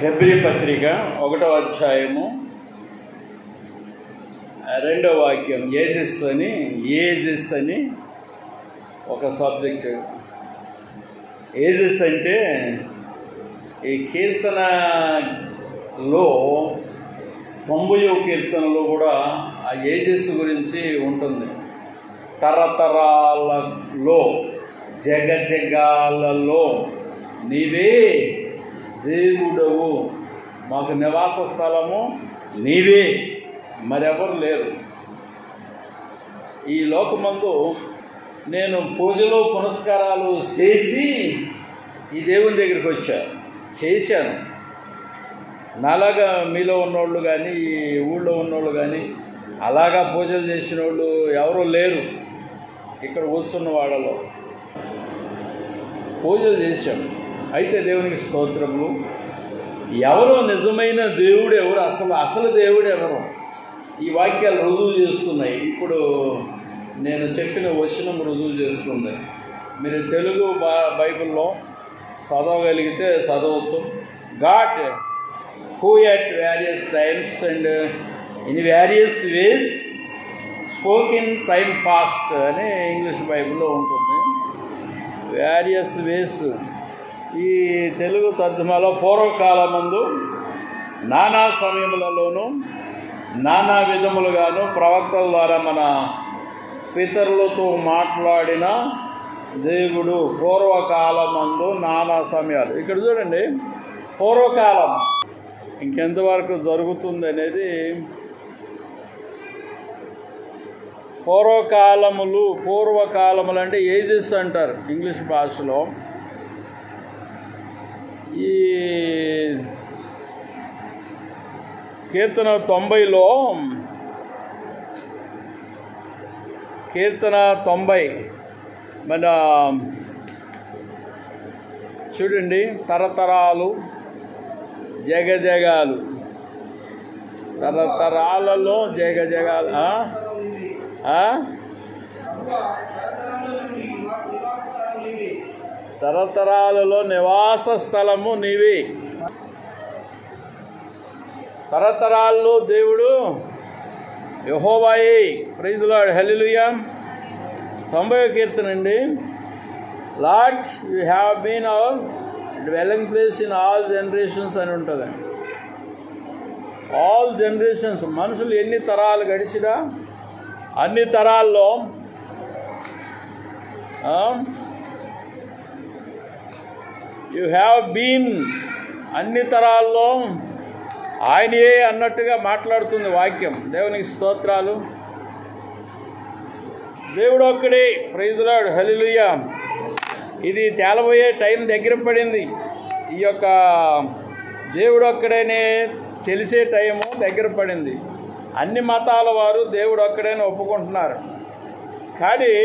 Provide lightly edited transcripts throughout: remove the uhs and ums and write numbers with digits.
Hebrew పత్రిక 1వ అధ్యాయము 2వ వాక్యం. ఏజెస్ అని ఒక సబ్జెక్టు. ఏజెస్ అంటే ఈ కీర్తనలో 90వ కీర్తనలో కూడా ఆ ఏజెస్ గురించి ఉంటుంది. తరతరాలలో జగజగాలలో నీవే దేవుడవు, మాకు నివాస స్థలము నీవే, మరెవరు లేరు. ఈ లోకమందు నేను పూజలు పునస్కారాలు చేసి ఈ దేవుని దగ్గరికి చేశాను. నాలాగా మీలో ఉన్నోళ్ళు కానీ ఈ ఊళ్ళో ఉన్నోళ్ళు కానీ అలాగా పూజలు చేసిన వాళ్ళు ఎవరూ లేరు. ఇక్కడ కూర్చున్న వాళ్ళలో పూజలు చేశాం. అయితే దేవునికి స్తోత్రములు. ఎవరు నిజమైన దేవుడు ఎవరు, అసలు దేవుడు ఎవరు, ఈ వాక్యాలు రుజువు చేస్తున్నాయి. ఇప్పుడు నేను చెప్పిన వచనం రుజువు చేస్తుంది. మీరు తెలుగు బైబిల్లో చదవగలిగితే చదవచ్చు. God who at various times and in various ways spoke in time past అని ఇంగ్లీష్ బైబిల్లో ఉంటుంది. వేరియస్ వేస్ ఈ తెలుగు తర్జుమాలో పూర్వకాలమందు నానా సమయములలోనూ నానా విధములుగాను ప్రవక్తల ద్వారా మన పితరులతో మాట్లాడిన దేవుడు. పూర్వకాలమందు నానా సమయాలు. ఇక్కడ చూడండి, పూర్వకాలం ఇంకెంతవరకు జరుగుతుంది అనేది. పూర్వకాలములు అంటే ఏజెస్ అంటారు ఇంగ్లీష్ భాషలో. ఈ కీర్తన 90లో కీర్తన 90 మన చూడండి, తరతరాలు జగజగాలు, తరతరాలలో జగజగాలు, తరతరాలలో నివాస స్థలము నీవే. తరతరాల్లో దేవుడు యెహోవాయే. Praise the lord, hallelujah. 90వ కీర్తన అండి. Lord you have been our dwelling place in all generations అని ఉంటుంది. ఆల్ జనరేషన్స్, మనుషులు ఎన్ని తరాలు గడిచినా అన్ని తరాల్లో యు హ్యావ్ బీన్, అన్ని తరాల్లో ఆయనే అన్నట్టుగా మాట్లాడుతుంది వాక్యం. దేవునికి స్తోత్రాలు. దేవుడు ఒక్కడే. ప్రైజ్ ది లార్డ్, హల్లెలూయా. ఇది తేలబోయే టైం దగ్గర పడింది. ఈ యొక్క దేవుడు ఒక్కడేనే తెలిసే టైము దగ్గర పడింది. అన్ని మతాల వారు దేవుడు ఒక్కడేనే ఒప్పుకుంటున్నారు. కానీ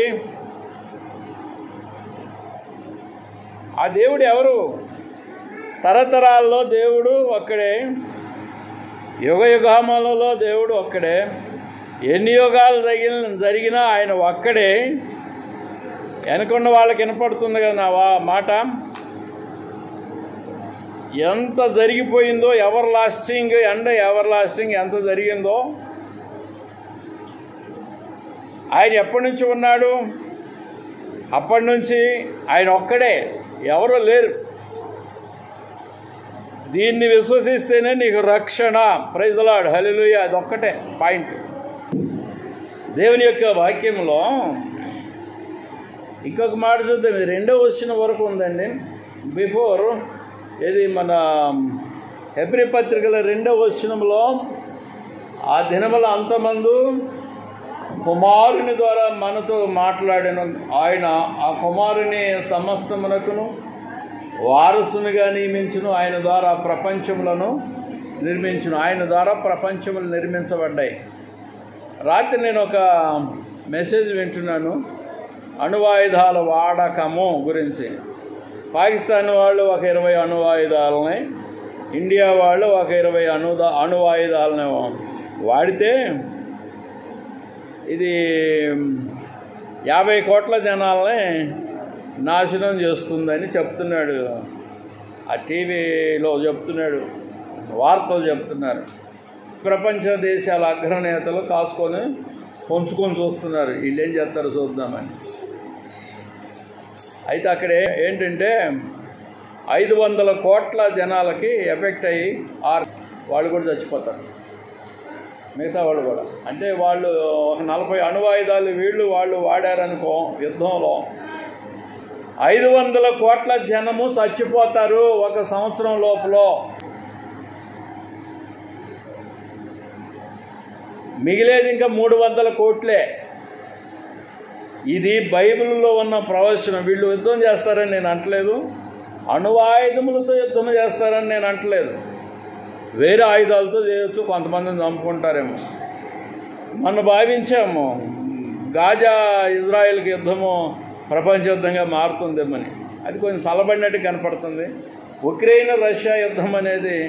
ఆ దేవుడు ఎవరు? తరతరాల్లో దేవుడు ఒక్కడే, యుగ యుగాలలో దేవుడు ఒక్కడే, ఎన్ని యుగాలు జరిగినా ఆయన ఒక్కడే. వెనకున్న వాళ్ళకి వినపడుతుంది కదా నా మాట. ఎంత జరిగిపోయిందో, ఎవర్ లాస్టింగ్ ఎంత జరిగిందో. ఆయన ఎప్పటి నుంచి ఉన్నాడు? అప్పటి నుంచి ఆయన ఒక్కడే, ఎవరు లేరు. దీన్ని విశ్వసిస్తేనే నీకు రక్షణ. ప్రైజ్ ది లార్డ్, హల్లెలూయా. అదొక్కటే పాయింట్. దేవుని యొక్క వాక్యంలో ఇంకొక మాట చూద్దాం. 2వ వచనం వరకు ఉందండి. బిఫోర్ ఇది మన హెబ్రీ పత్రికల 2వ వచనంలో ఆ దినముల అంతమందు కుమారుని ద్వారా మనతో మాట్లాడిన ఆయన, ఆ కుమారుని సమస్తమునకును వారసునిగా నియమించును. ఆయన ద్వారా ప్రపంచములను నిర్మించును. ఆయన ద్వారా ప్రపంచములు నిర్మించబడ్డాయి. రాత్రి నేను ఒక మెసేజ్ వింటున్నాను అణువాయుధాల వాడకము గురించి. పాకిస్తాన్ వాళ్ళు ఒక 20 అణువాయుధాలని, ఇండియా వాళ్ళు ఒక 20 అణువాయుధాలని వాడితే ఇది 50 కోట్ల జనాలని నాశనం చేస్తుందని చెప్తున్నాడు. ఆ టీవీలో చెప్తున్నాడు. వార్తలు చెప్తున్నారు. ప్రపంచ దేశాల అగ్రనేతలు కాసుకొని పొంచుకొని చూస్తున్నారు, వీళ్ళు ఏం చేస్తారో చూద్దామని. అయితే అక్కడ ఏంటంటే 500 కోట్ల జనాలకి ఎఫెక్ట్ అయ్యి వాళ్ళు కూడా చచ్చిపోతారు, మిగతా వాళ్ళు కూడా. అంటే వాళ్ళు ఒక 40 అణువాయుధాలు వాళ్ళు వాడారనుకో యుద్ధంలో, 500 కోట్ల జనము చచ్చిపోతారు 1 సంవత్సరం లోపల. మిగిలేది ఇంకా 300 కోట్లే. ఇది బైబిల్లో ఉన్న ప్రవచనం. వీళ్ళు యుద్ధం చేస్తారని నేను అంటలేదు, అణువాయుధములతో యుద్ధం చేస్తారని నేను అంటలేదు. వేరే ఆయుధాలతో చేయొచ్చు, కొంతమందిని చంపుకుంటారేమో. మనం భావించాము గాజా ఇజ్రాయెల్కి యుద్ధము ప్రపంచ యుద్ధంగా మారుతుందేమని. అది కొంచెం చల్లబడినట్టు కనపడుతుంది. ఉక్రెయిన్ రష్యా యుద్ధం అనేది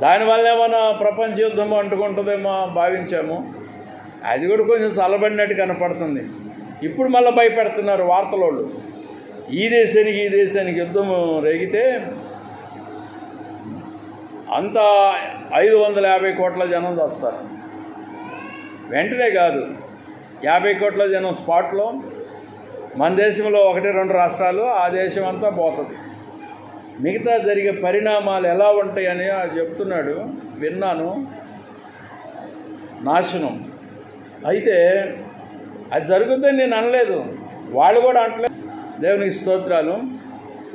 దానివల్ల ఏమైనా ప్రపంచ యుద్ధం అంటుకుంటుందేమో భావించాము. అది కూడా కొంచెం చల్లబడినట్టు కనపడుతుంది. ఇప్పుడు మళ్ళీ భయపెడుతున్నారు వార్తలోళ్ళు. ఈ దేశానికి యుద్ధం రేగితే అంతా 550 కోట్ల జనం వస్తారు. వెంటనే కాదు, 50 కోట్ల జనం స్పాట్లో. మన దేశంలో 1-2 రాష్ట్రాలు, ఆ దేశం అంతా పోతుంది. మిగతా జరిగే పరిణామాలు ఎలా ఉంటాయని చెప్తున్నాడు, విన్నాను. నాశనం. అయితే అది జరుగుతుందని నేను అనలేదు, వాళ్ళు కూడా అంటలేదు. దేవునికి స్తోత్రాలు.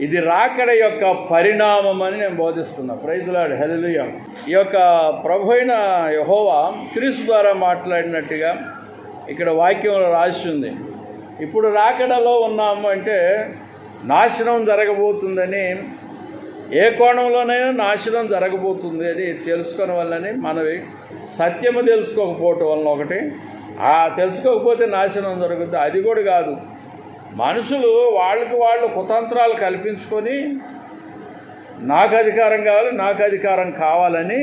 ఇది రాకడ యొక్క పరిణామం అని నేను బోధిస్తున్నా. ప్రైజ్ ది లార్డ్, హల్లెలూయా. ఈ యొక్క ప్రభు అయిన యెహోవా క్రీస్తు ద్వారా మాట్లాడినట్టుగా ఇక్కడ వాక్యంలో రాసి ఉంది. ఇప్పుడు రాకడలో ఉన్నాము అంటే నాశనం జరగబోతుందని, ఏ కోణంలోనైనా నాశనం జరగబోతుంది అని తెలుసుకునే వల్లని మనవి. సత్యము తెలుసుకోకపోవటం వలన ఒకటి, తెలుసుకోకపోతే నాశనం జరుగుతుంది. అది కూడా కాదు, మనుషులు వాళ్ళకి వాళ్ళు కుతంత్రాలు కల్పించుకొని నాకు అధికారం కావాలని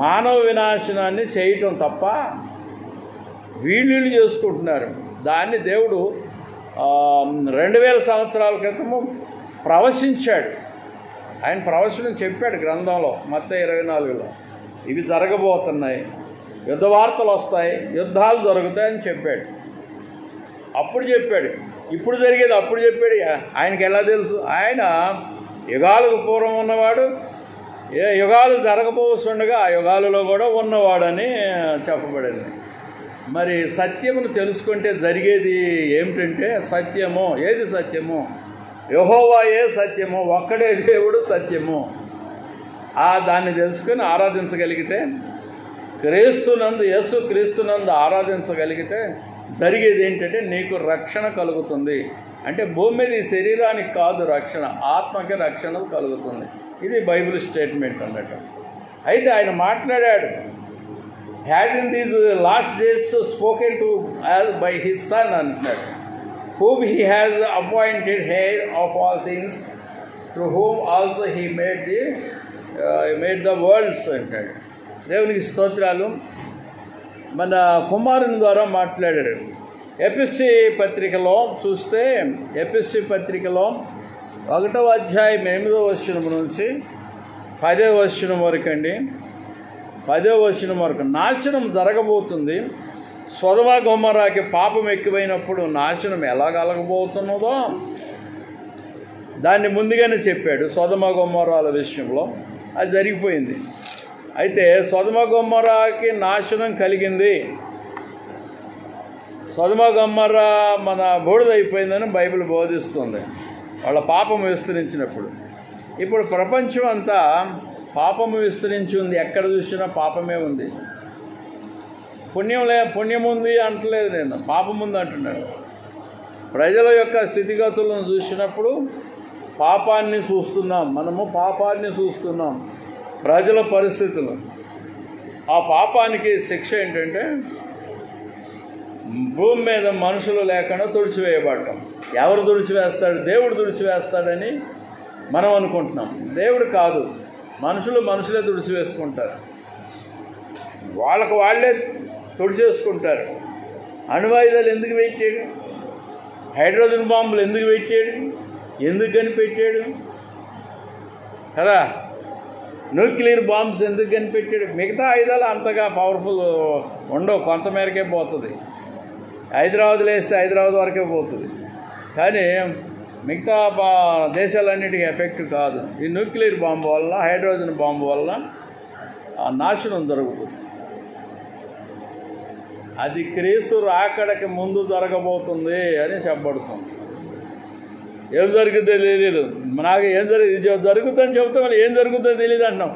మానవ వినాశనాన్ని చేయటం తప్ప వీళ్ళు చేసుకుంటున్నారు. దాన్ని దేవుడు 2000 సంవత్సరాల క్రితము ప్రవచించాడు. ఆయన ప్రవచనం చెప్పాడు గ్రంథంలో, మత్తయి 24లో. ఇవి జరగబోతున్నాయి, యుద్ధ వార్తలు వస్తాయి, యుద్ధాలు జరుగుతాయని చెప్పాడు. అప్పుడు చెప్పాడు. ఇప్పుడు జరిగేది అప్పుడు చెప్పాడు. ఆయనకి ఎలా తెలుసు? ఆయన యుగాలకు పూర్వం ఉన్నవాడు, ఏ యుగాలు జరగబోతుండగా ఆ యుగాలలో కూడా ఉన్నవాడని చెప్పబడింది. మరి సత్యమును తెలుసుకుంటే జరిగేది ఏమిటంటే సత్యము. ఏది సత్యము? యెహోవాయే సత్యము, ఒక్కడే దేవుడు సత్యము. దాన్ని తెలుసుకొని ఆరాధించగలిగితే, యేసు క్రీస్తునందు ఆరాధించగలిగితే జరిగేది ఏంటంటే నీకు రక్షణ కలుగుతుంది. అంటే భూమి మీద ఈ శరీరానికి కాదు రక్షణ, ఆత్మకి రక్షణ కలుగుతుంది. ఇది బైబిల్ స్టేట్మెంట్ అన్నట్టు. అయితే ఆయన మాట్లాడాడు, has in these last days spoken to buy his son అంటున్నాడు, whom he has appointed heir of all things, through whom also he made the worlds అంటాడు. దేవునికి స్తోత్రాలు. మన కుమారుని ద్వారా మాట్లాడాడు. ఎఫెసీ పత్రికలో చూస్తే, ఎఫెసీ పత్రికలో 1వ అధ్యాయం 8వ వచనం నుంచి 10వ వచనం వరకు అండి, 10వ వచనం వరకు నాశనం జరగబోతుంది. సొదొమ గొమొర్రాకి పాపం ఎక్కువైనప్పుడు నాశనం ఎలా కలగబోతున్నదో దాన్ని ముందుగానే చెప్పాడు. సొదొమ గొమొర్రాల విషయంలో అది జరిగిపోయింది. అయితే సొదొమ గొమొర్రాకి నాశనం కలిగింది. సొదొమ గొమొర్రా మన బూడిదైపోయిందని బైబిల్ బోధిస్తుంది, వాళ్ళ పాపం విస్తరించినప్పుడు. ఇప్పుడు ప్రపంచం అంతా పాపము విస్తరించి ఉంది. ఎక్కడ చూసినా పాపమే ఉంది. పుణ్యం ఉంది అంటలేదు నేను, పాపం ఉంది అంటున్నాడు. ప్రజల యొక్క స్థితిగతులను చూసినప్పుడు పాపాన్ని చూస్తున్నాం, మనము పాపాన్ని చూస్తున్నాం. ప్రజల పరిస్థితులు, ఆ పాపానికి శిక్ష ఏంటంటే భూమి మీద మనుషులు లేకుండా తుడిచివేయబడటం. ఎవరు తుడిచివేస్తాడు? దేవుడు తుడిచివేస్తాడని మనం అనుకుంటున్నాం. దేవుడు కాదు, మనుషులే తుడిచివేసుకుంటారు. వాళ్ళకు వాళ్ళే తుడిచేసుకుంటారు. అణువాయుధాలు ఎందుకు పెట్టాడు? హైడ్రోజన్ బాంబులు ఎందుకు పెట్టాడు? ఎందుకు కనిపెట్టాడు? కదా. న్యూక్లియర్ బాంబ్స్ ఎందుకు కనిపెట్టాడు? మిగతా ఆయుధాలు అంతగా పవర్ఫుల్ ఉండవు, కొంతమేరకే పోతుంది. హైదరాబాద్లో వేస్తే హైదరాబాద్ వరకే పోతుంది, కానీ మిగతా దేశాలన్నిటికీ ఎఫెక్ట్ కాదు. ఈ న్యూక్లియర్ బాంబు వల్ల, హైడ్రోజన్ బాంబు వల్ల నాశనం జరుగుతుంది. అది క్రీస్తు రాకడకి ముందు జరగబోతుంది అని చెప్పబడుతుంది. ఏం జరుగుతుందో తెలియదు, నాకు ఏం జరుగుతుందని చెబుతాం, ఏం జరుగుతుందో తెలియదు అంటున్నాం.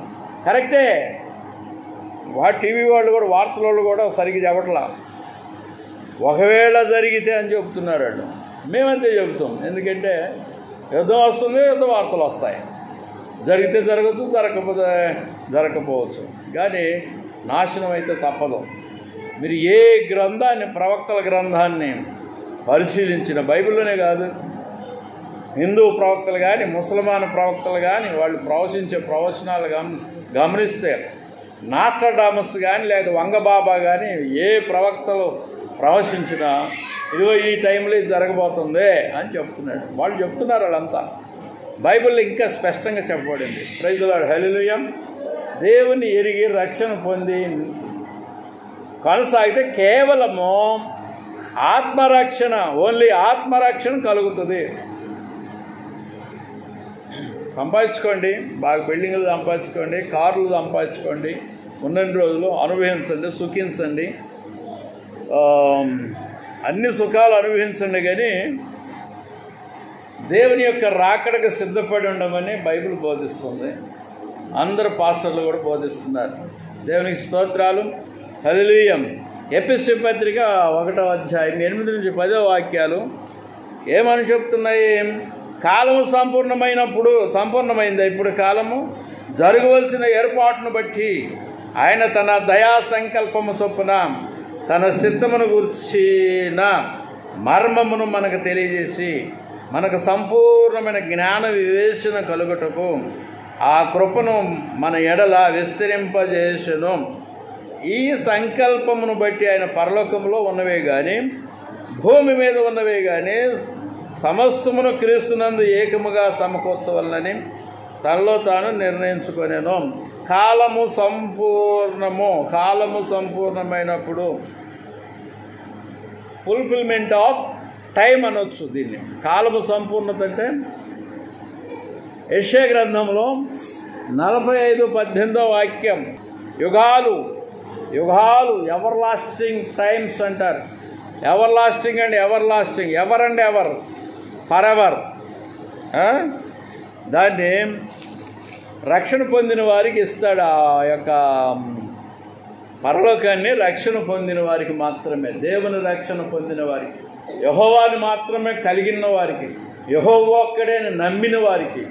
కరెక్టే, టీవీ వాళ్ళు కూడా, వార్తల వాళ్ళు కూడా సరిగ్గా చెప్పట్లా. ఒకవేళ జరిగితే అని చెబుతున్నారు వాళ్ళు, మేమంతే చెబుతాం. ఎందుకంటే యుద్ధం వస్తుంది, యుద్ధ వార్తలు వస్తాయి. జరిగితే జరగచ్చు, జరగకపోతే జరగకపోవచ్చు, కానీ నాశనం అయితే తప్పదు. మీరు ఏ గ్రంథాన్ని, ప్రవక్తల గ్రంథాన్ని పరిశీలించిన, బైబిల్లోనే కాదు, హిందూ ప్రవక్తలు కానీ, ముసల్మాన్ ప్రవక్తలు కానీ, వాళ్ళు ప్రవచించే ప్రవచనాలు గమనిస్తే, నాస్ట్రాడామస్ కానీ లేదా వంగబాబా కానీ ఏ ప్రవక్తలు ప్రవచించినా ఇదిగో ఈ టైంలో ఇది జరగబోతుంది అని చెప్తున్నాడు. వాళ్ళు చెప్తున్నారు, వాళ్ళంతా బైబిల్లో ఇంకా స్పష్టంగా చెప్పబడింది. ప్రైజ్ ది లార్డ్, హల్లెలూయా. దేవుని ఎరిగి రక్షణ పొంది కొనసాగితే కేవలము ఆత్మరక్షణ, ఓన్లీ ఆత్మరక్షణ కలుగుతుంది. సంపాదించుకోండి, బాగా బిల్డింగులు సంపాదించుకోండి, కార్లు సంపాదించుకోండి, ఉన్నన్ని రోజులు అనుభవించండి, సుఖించండి, అన్ని సుఖాలు అనుభవించండి, కానీ దేవుని యొక్క రాకడకు సిద్ధపడి ఉండమని బైబిల్ బోధిస్తుంది. అందరు పాస్టర్లు కూడా బోధిస్తున్నారు. దేవునికి స్తోత్రాలు, హల్లెలూయా. ఎఫెసీ పత్రిక 1వ అధ్యాయం 8 నుంచి 10వ వాక్యాలు ఏమని చెప్తున్నాయి? కాలము సంపూర్ణమైంది. ఇప్పుడు కాలము జరగవలసిన ఏర్పాటును బట్టి ఆయన తన దయా సంకల్పము చొప్పున తన చిత్తమును గుర్చిన మర్మమును మనకు తెలియజేసి, మనకు సంపూర్ణమైన జ్ఞాన వివేచన కలుగుటకు ఆ కృపను మన ఎడల విస్తరింపజేసెను. ఈ సంకల్పమును బట్టి ఆయన పరలోకములో ఉన్నవే కానీ, భూమి మీద ఉన్నవే కానీ సమస్తమును క్రీస్తునందు ఏకముగా సమకూర్చవలనని తనలో తాను నిర్ణయించుకొనెను. కాలము సంపూర్ణమైనప్పుడు ఫుల్ఫిల్మెంట్ ఆఫ్ టైం అనొచ్చు దీన్ని. కాలము సంపూర్ణత అంటే యెషయా గ్రంథంలో 45:18 వాక్యం, యుగాలు ఎవర్ లాస్టింగ్ టైమ్స్ అంటారు. Ever lasting and ever lasting, ever and ever, for ever. దాన్ని రక్షణ పొందిన వారికి ఇస్తాడు. ఆ యొక్క పరలోకాన్ని రక్షణ పొందిన వారికి మాత్రమే, దేవుని రక్షణ పొందిన వారికి, యెహోవాను మాత్రమే కలిగిన వారికి, యెహోవా ఒక్కడే నమ్మిన వారికి.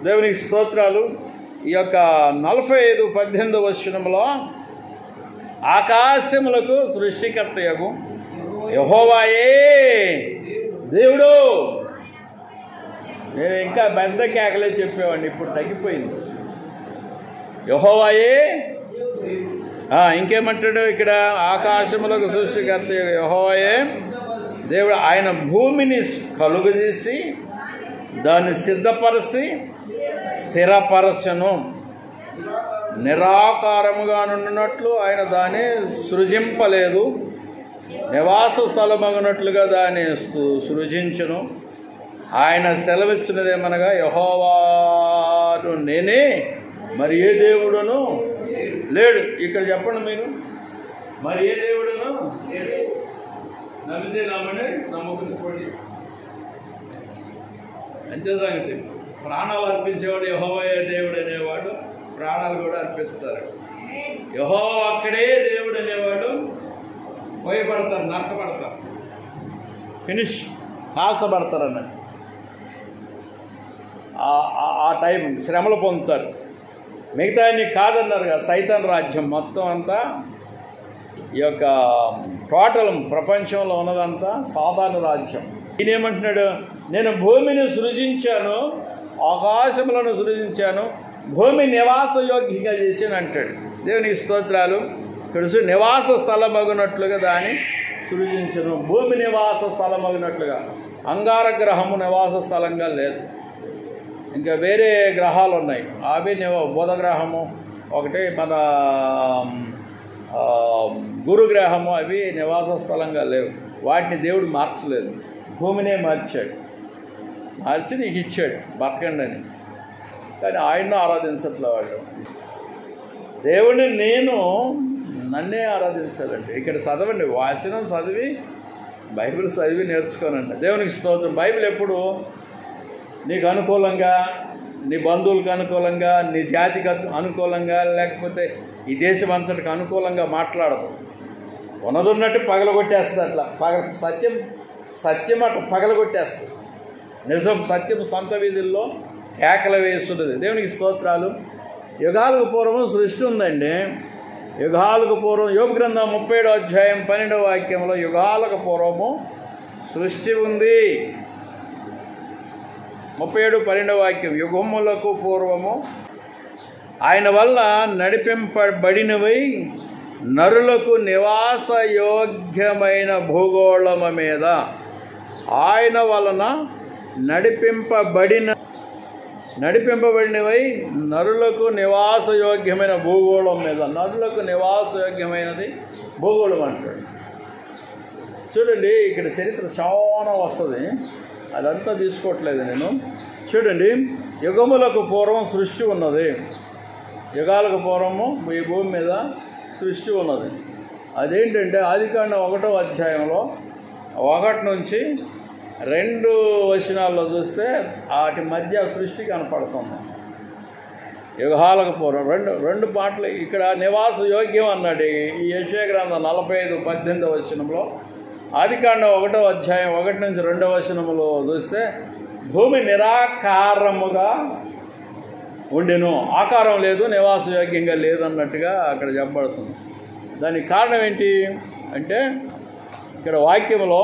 దేవునికి స్తోత్రాలు. ఈ యొక్క 45:18 వచనంలో ఆకాశములకు సృష్టికర్తయగు యెహోవాయే దేవుడు. నేను ఇంకా పెద్ద కేకలే చెప్పేవాడిని, ఇప్పుడు తగ్గిపోయింది. యెహోవాయే, ఇంకేమంటాడు ఇక్కడ? ఆకాశములకు సృష్టికర్త యెహోవాయే దేవుడు. ఆయన భూమిని కలుగజేసి దాన్ని సిద్ధపరచి స్థిరపరచను. నిరాకారముగా నుండినట్లు ఆయన దాన్ని సృజింపలేదు, నివాస స్థలమగునట్లుగా దాన్ని సృజించును. ఆయన సెలవిచ్చినదేమనగా, యెహోవాను నేనే, మరి ఏ దేవుడును లేడు. ఇక్కడ చెప్పండి మీరు, మరి ఏ దేవుడును నమ్మితే నమ్మని, నమ్మకపోండి, అంతే సంగతి. ప్రాణాలు అర్పించేవాడు యెహోవాయే దేవుడు అనేవాడు ప్రాణాలు కూడా అర్పిస్తారు. యెహోవా అక్కడే దేవుడు అనేవాడు భయపడతారు, నరకపడతారు, ఫినిష్, కాల్చబడతారు అన్నట్టు. ఆ టైం శ్రమలు పొందుతారు. మిగతా అన్ని కాదన్నారు కదా. సైతాన్ రాజ్యం మొత్తం అంతా, ఈ యొక్క టోటల్ ప్రపంచంలో ఉన్నదంతా సాధారణ రాజ్యం. ఈయన ఏమంటున్నాడు? నేను భూమిని సృజించాను, ఆకాశములను సృజించాను, భూమి నివాస యోగ్యంగా చేసాను అంటాడు. దేవునికి స్తోత్రాలు. ఇక్కడ నివాస స్థలమగునట్లుగా దాన్ని సృజించను. భూమి నివాస స్థలమగినట్లుగా అంగారగ్రహము నివాస స్థలంగా లేదు. ఇంకా వేరే గ్రహాలు ఉన్నాయి, అవి బుధగ్రహము ఒకటి, మన గురుగ్రహము, అవి నివాస స్థలంగా లేవు. వాటిని దేవుడు మార్చలేదు, భూమినే మార్చాడు. మార్చి నీకు ఇచ్చాడు బతకండి అని. కానీ ఆయన్ను ఆరాధించట్లే వాళ్ళు. దేవుడిని నన్నే ఆరాధించాలండి. ఇక్కడ చదవండి, వాసనం చదివి బైబిల్ చదివి నేర్చుకోనండి. దేవునికి స్తోత్రం. బైబిల్ ఎప్పుడు నీకు అనుకూలంగా, నీ బంధువులకు అనుకూలంగా, నీ జాతికి అనుకూలంగా, లేకపోతే ఈ దేశం అంతటికి అనుకూలంగా మాట్లాడదు. ఉన్నదున్నట్టు పగలగొట్టేస్తుంది. అట్లా సత్యం అట్లా పగలగొట్టేస్తుంది. నిజం, సత్యం సంత వీధుల్లో కేకలు వేస్తున్నది. దేవునికి స్తోత్రాలు. యుగాలకు పూర్వం సృష్టి ఉందండి. యుగాలకు పూర్వం, యోబు గ్రంథం 37వ అధ్యాయం 12వ వాక్యంలో యుగాలకు పూర్వము సృష్టి ఉంది. 37:12 వాక్యం, యుగములకు పూర్వము ఆయన వల్ల నడిపింపబడినవై నరులకు నివాస యోగ్యమైన భూగోళము మీద, ఆయన వలన నడిపింపబడినవై నరులకు నివాసయోగ్యమైన భూగోళం మీద. నరులకు నివాసయోగ్యమైనది భూగోళం అంటాడు. చూడండి, ఇక్కడ చరిత్ర చాలా వస్తుంది, అదంతా తీసుకోవట్లేదు నేను. చూడండి, యుగములకు పూర్వం సృష్టి ఉన్నది. యుగాలకు పూర్వము ఈ భూమి మీద సృష్టి ఉన్నది. అదేంటంటే ఆదికాండం 1వ అధ్యాయంలో 1 నుంచి 2 వచనాల్లో చూస్తే వాటి మధ్య సృష్టి కనపడుతుంది. యుగాలకు పూర్వం రెండు పాటలు ఇక్కడ నివాస యోగ్యం అన్నాడు. ఈ యెషయా గ్రంథం 45:18 వచనంలో, ఆదికాండం 1వ అధ్యాయం 1 నుంచి 2 వచనములో చూస్తే భూమి నిరాకారముగా ఉండెను, ఆకారం లేదు, నివాసయోగ్యంగా లేదన్నట్టుగా అక్కడ చెప్పబడుతుంది. దానికి కారణం ఏంటి అంటే, ఇక్కడ వాక్యంలో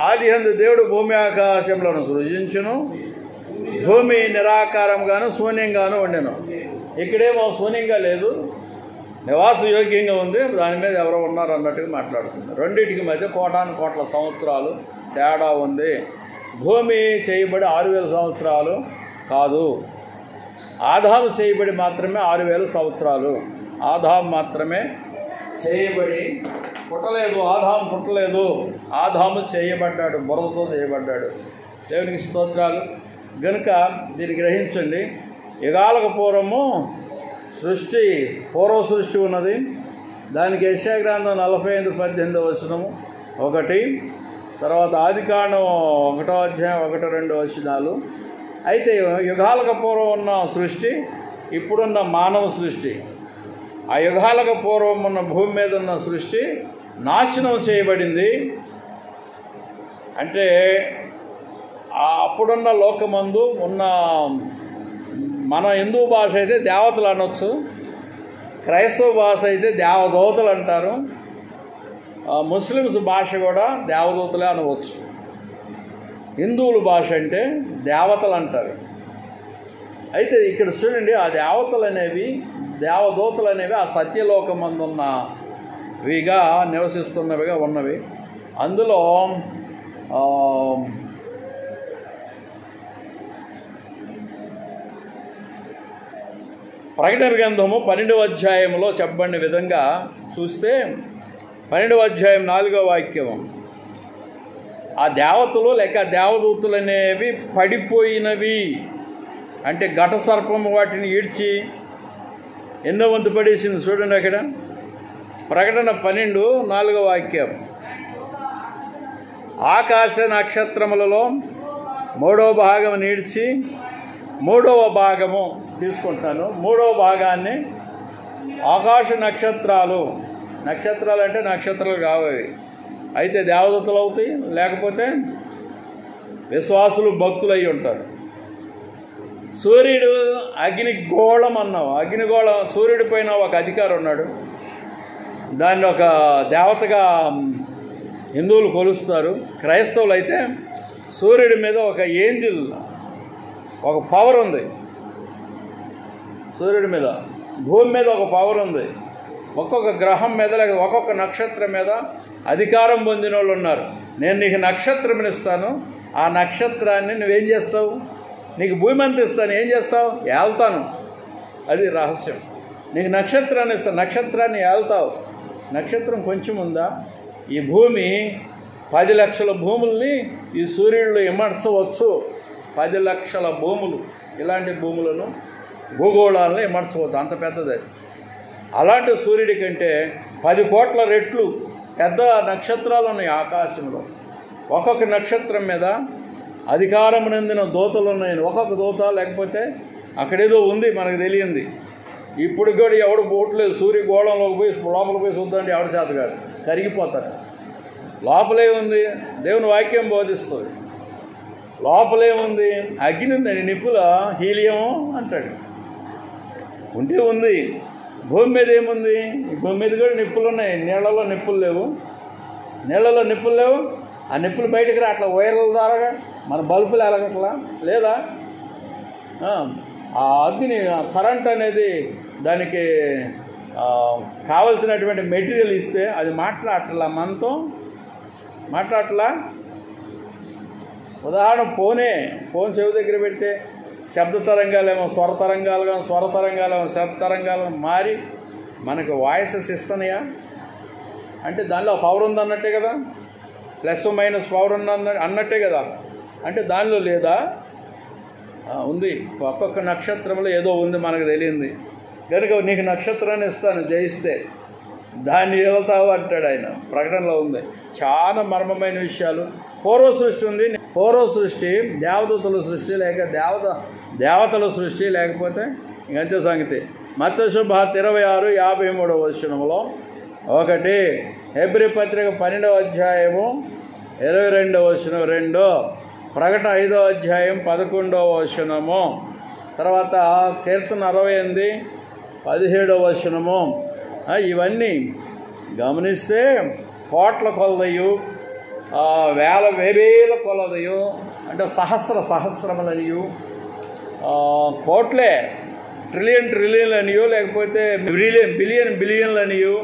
ఆదియందు దేవుడు భూమి ఆకాశములను సృజించును, భూమి నిరాకారంగాను శూన్యంగాను ఉండెను. ఇక్కడేమో శూన్యంగా లేదు, నివాసయోగ్యంగా ఉంది, దాని మీద ఎవరో ఉన్నారు అన్నట్టుగా మాట్లాడుతుంది. రెండింటికి మధ్య కోటాను సంవత్సరాలు తేడా ఉంది. భూమి చేయబడి 6000 సంవత్సరాలు కాదు, ఆదాము చేయబడి మాత్రమే 6000 సంవత్సరాలు. ఆదాము మాత్రమే చేయబడి పుట్టలేదు, ఆదాము పుట్టలేదు. ఆదాము చేయబడ్డాడు, బురదతో చేయబడ్డాడు. దేవునికి స్తోత్రాలు. గనుక దీన్ని గ్రహించండి. యుగాలకు పూర్వము పూర్వ సృష్టి ఉన్నది. దానికి యెషయా గ్రంథం 45:18 వచనము 1, తర్వాత ఆదికాండం 1వ అధ్యాయం 1-2 వచనాలు. అయితే యుగాలకు పూర్వం ఉన్న సృష్టి, ఇప్పుడున్న మానవ సృష్టి, ఆ యుగాలకు పూర్వం ఉన్న భూమి మీద ఉన్న సృష్టి నాశనం చేయబడింది. అంటే అప్పుడున్న లోకమందు ఉన్న, మన హిందూ భాష అయితే దేవతలు అనొచ్చు, క్రైస్తవ భాష అయితే దేవదూతలు అంటారు, ముస్లిమ్స్ భాష కూడా దేవదూతలే అనవచ్చు. హిందువుల భాష అంటే దేవతలు అంటారు. అయితే ఇక్కడ చూడండి, ఆ దేవతలు అనేవి, దేవదూతలు అనేవి ఆ సత్యలోకమందున్నవిగా నివసిస్తున్నవిగా ఉన్నవి. అందులో ప్రకటన గ్రంథము 12వ అధ్యాయంలో చెప్పబడిన విధంగా చూస్తే, 12వ అధ్యాయం 4వ వాక్యం, ఆ దేవతలు లేక దేవదూతలు అనేవి పడిపోయినవి. అంటే ఘట సర్పము వాటిని ఈడ్చి ఎన్నో వంతు పడేసింది. చూడండి అక్కడ ప్రకటన 12:4వ వాక్యం, ఆకాశ నక్షత్రములలో 3వ భాగం ఈడ్చి, 3వ భాగము తీసుకుంటున్నాను, 3వ భాగాన్ని ఆకాశ నక్షత్రాలు అంటే నక్షత్రాలు కావాలి, అయితే దేవదూతలు అవుతాయి, లేకపోతే విశ్వాసులు భక్తులు అయి ఉంటారు. సూర్యుడు అగ్నిగోళం అన్నావు. అగ్నిగోళం, సూర్యుడి పైన ఒక అధికారి ఉన్నాడు, దాన్ని ఒక దేవతగా హిందువులు కొలుస్తారు. క్రైస్తవులు అయితే సూర్యుడి మీద ఒక ఏంజిల్, ఒక పవర్ ఉంది. సూర్యుడి మీద, భూమి మీద ఒక పవర్ ఉంది. ఒక్కొక్క గ్రహం మీద లేక ఒక్కొక్క నక్షత్రం మీద అధికారం పొందిన వాళ్ళు ఉన్నారు. నేను నీకు నక్షత్రం ఇస్తాను, ఆ నక్షత్రాన్ని నువ్వేం చేస్తావు? నీకు భూమి అంత ఇస్తాను, ఏం చేస్తావు? ఏళ్తాను. అది రహస్యం. నీకు నక్షత్రాన్ని ఇస్తాను, నక్షత్రాన్ని ఏళ్తావు. నక్షత్రం కొంచెం ఉందా? ఈ భూమి 10 లక్షల భూముల్ని ఈ సూర్యుడిలో ఇమర్చవచ్చు. 10 లక్షల భూములు, ఇలాంటి భూములను భూగోళాలను ఇమర్చవచ్చు, అంత పెద్దది. అలాంటి సూర్యుడి కంటే 10 కోట్ల రెట్లు పెద్ద నక్షత్రాలు ఉన్నాయి ఆకాశంలో. ఒక్కొక్క నక్షత్రం మీద అధికారం పొందిన దూతలు ఉన్నాయి. ఒక్కొక్క దూత లేకపోతే అక్కడేదో ఉంది మనకు తెలియంది. ఇప్పుడు కూడా ఎవడు పోవట్లేదు. సూర్య గోళంలోకి పోయి లోపల పోయి చూద్దాంటే ఎవడు చేత కాదు, కరిగిపోతారు. లోపలే ఉంది, దేవుని వాక్యం బోధిస్తుంది. లోపలే ఉంది, అగ్ని ఉందండి, నిప్పుల హీలియం అంటాడు. ఉంటే ఉంది. భూమి మీద ఏముంది? భూమి మీద కూడా నిప్పులు ఉన్నాయి. నీళ్ళలో నిప్పులు లేవు. నీళ్ళలో నిప్పులు లేవు. ఆ నిప్పులు బయటకు రా, అట్లా వైర్ల ద్వారా మన బల్బులు ఎలగట్లా లేదా? ఆ అగ్ని కరెంట్ అనేది దానికి కావలసినటువంటి మెటీరియల్ ఇస్తే అది మాట్లాడట్లా, మనతో మాట్లాడట్లా. ఉదాహరణ ఫోన్ చెవి దగ్గర పెడితే శబ్ద తరంగాలేమో స్వర తరంగాలుగా, స్వర తరంగాలేమో శబ్ద తరంగాలు మారి మనకు వాయిసెస్ ఇస్తున్నాయా? అంటే దానిలో పవర్ ఉందన్నట్టే కదా, ప్లస్ మైనస్ పవర్ అన్నట్టే కదా. అంటే దానిలో లేదా? ఉంది. ఒక్కొక్క నక్షత్రంలో ఏదో ఉంది మనకు తెలియంది. కనుక నీకు నక్షత్రాన్ని ఇస్తాను జయిస్తే, దాన్ని వెళ్తావు అంటాడు ఆయన. ప్రకటనలో ఉంది. చాలా మర్మమైన విషయాలు. పూర్వ సృష్టి ఉంది. పూర్వ సృష్టి దేవదూతల సృష్టి, లేక దేవతల సృష్టి, లేకపోతే ఇంకంతే సంగతి. మత్తయి శుభవార్త 26:53 వచనంలో ఒకటి, హెబ్రీ పత్రిక 12వ అధ్యాయము 22వ వచనం 2, ప్రకటన 5వ అధ్యాయం 11వ వచనము, తర్వాత కీర్తన 68:17వ వచనము. ఇవన్నీ గమనిస్తే కోట్ల కొలదయు, వేల కొలదయు, అంటే సహస్రములనియు, కోట్లే ట్రిలియన్లు అనియో, లేకపోతే బిలియన్లు అనియు,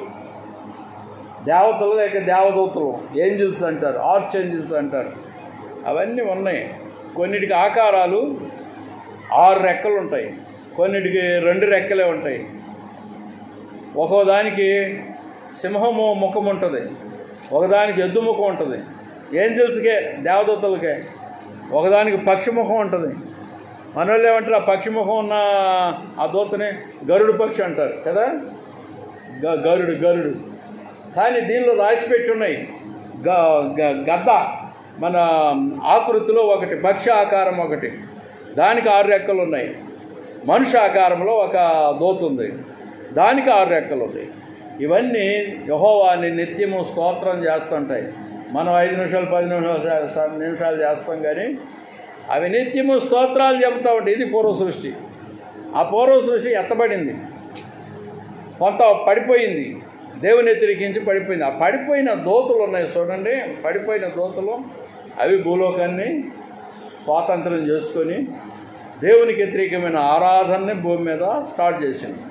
దేవతలు లేక దేవదూతలు, ఏంజిల్స్ అంటారు, ఆర్చ్ ఏంజిల్స్ అంటారు. అవన్నీ ఉన్నాయి. కొన్నిటికి ఆకారాలు 6 రెక్కలు ఉంటాయి, కొన్నిటికి 2 రెక్కలే ఉంటాయి. ఒక్కో దానికి సింహము ముఖం ఉంటుంది, ఒకదానికి ఎద్దు ముఖం ఉంటుంది. ఏంజిల్స్కే, దేవదూతలకే. ఒకదానికి పక్షి ముఖం ఉంటుంది. మనోళ్ళు ఏమంటారు? ఆ పక్షి ముఖం ఉన్న ఆ దూతని గరుడు పక్షి అంటారు కదా, గరుడు. కానీ దీనిలో రాసిపెట్టి ఉన్నాయి. గద్ద మన ఆకృతిలో ఒకటి, పక్షి ఆకారం ఒకటి, దానికి 6 రెక్కలు ఉన్నాయి. మనిషి ఆకారంలో ఒక దూత ఉంది, దానికి 6 రెక్కలు ఉన్నాయి. ఇవన్నీ యెహోవాని నిత్యము స్తోత్రం చేస్తుంటాయి. మనం 5 నిమిషాలు 10 నిమిషాలు చేస్తాం, కానీ అవి నిత్యము స్తోత్రాలు చెబుతూ ఉంటాయి. ఇది పూర్వ సృష్టి. ఆ పూర్వ సృష్టి ఎత్తబడింది, కొంత పడిపోయింది, దేవుని వ్యతిరేకించి పడిపోయింది. ఆ పడిపోయిన దూతలు ఉన్నాయి చూడండి, పడిపోయిన దూతలు అవి భూలోకాన్ని స్వాతంత్రం చేసుకొని దేవునికి వ్యతిరేకమైన ఆరాధనని భూమి మీద స్టార్ట్ చేసింది.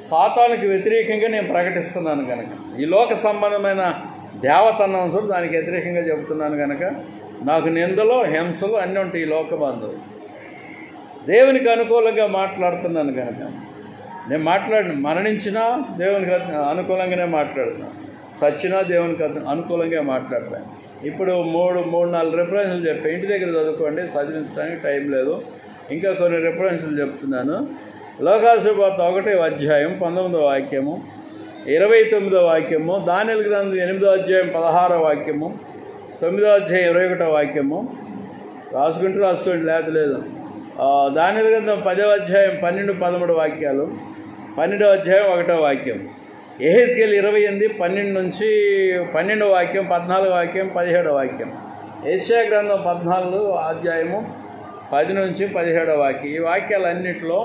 సాతానుకి వ్యతిరేకంగా నేను ప్రకటిస్తున్నాను కనుక, ఈ లోక సంబంధమైన దేవతనం చూడు దానికి వ్యతిరేకంగా చెబుతున్నాను కనుక నాకు నిందలు హింసలు అన్నీ ఉంటాయి. ఈ లోకబంధు దేవునికి అనుకూలంగా మాట్లాడుతున్నాను కనుక నేను మరణించినా దేవునికి అనుకూలంగానే మాట్లాడుతున్నాను, సచ్చినా దేవునికి అనుకూలంగా మాట్లాడతాను. ఇప్పుడు 3-4 రిఫరెన్స్లు చెప్పి ఇంటి దగ్గర చదువుకోండి, చదివించడానికి టైం లేదు. ఇంకా కొన్ని రిఫరెన్స్లు చెప్తున్నాను. లోకాసు శుభవార్త 1వ అధ్యాయం 19వ వాక్యము, 29వ వాక్యము, దానియేలు గ్రంథం 8వ అధ్యాయం 16వ వాక్యము, 9వ అధ్యాయం 21వ వాక్యము. రాసుకోండి లేదు. దానియేలు గ్రంథం 10వ అధ్యాయం 12-13 వాక్యాలు, 12వ అధ్యాయం 1వ వాక్యం. యెహెజ్కేలు 28:12 నుంచి 12వ వాక్యం, 14వ వాక్యం, 17వ వాక్యం. యెషయా గ్రంథం 14వ అధ్యాయము 10 నుంచి 17వ వాక్యం. ఈ వాక్యాలన్నింటిలో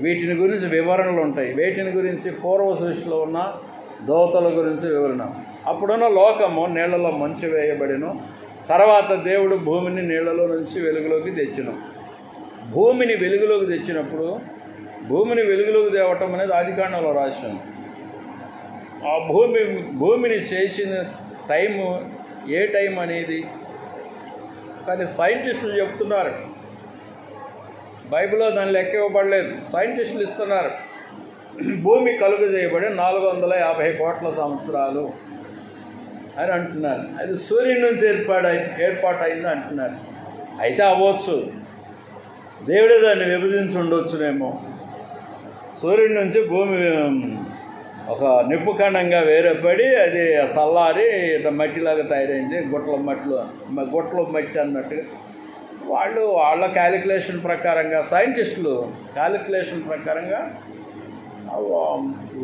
వీటిని గురించి వివరణలు ఉంటాయి. వీటిని గురించి పూర్వ సృష్టిలో ఉన్న దూతల గురించి వివరణ. అప్పుడున్న లోకము నీళ్లలో మంచు వేయబడిను, తర్వాత దేవుడు భూమిని నీళ్లలో నుంచి వెలుగులోకి తెచ్చును. భూమిని వెలుగులోకి తెచ్చినప్పుడు, భూమిని వెలుగులోకి తేవటం అనేది ఆదికాండంలో రాసి ఉంది. ఆ భూమిని చేసిన టైము ఏ టైం అనేది. కానీ సైంటిస్టులు చెప్తున్నారు, బైబిల్లో దాని లెక్క ఇవ్వబడలేదు, సైంటిస్టులు ఇస్తున్నారు. భూమి కలుగు చేయబడి 450 కోట్ల సంవత్సరాలు అని అంటున్నారు. అది సూర్యుడి నుంచి ఏర్పాటైంది అంటున్నారు. అయితే అవ్వచ్చు, దేవుడే దాన్ని విభజించి ఉండొచ్చునేమో. సూర్యుడి నుంచి భూమి ఒక నిప్పుఖండంగా వేరేపడి అది చల్లారి ఇట్లా మట్టిలాగా తయారైంది, గుట్టలో మట్టి అన్నట్టుగా. వాళ్ళ క్యాలిక్యులేషన్ ప్రకారంగా, సైంటిస్టులు క్యాలిక్యులేషన్ ప్రకారంగా,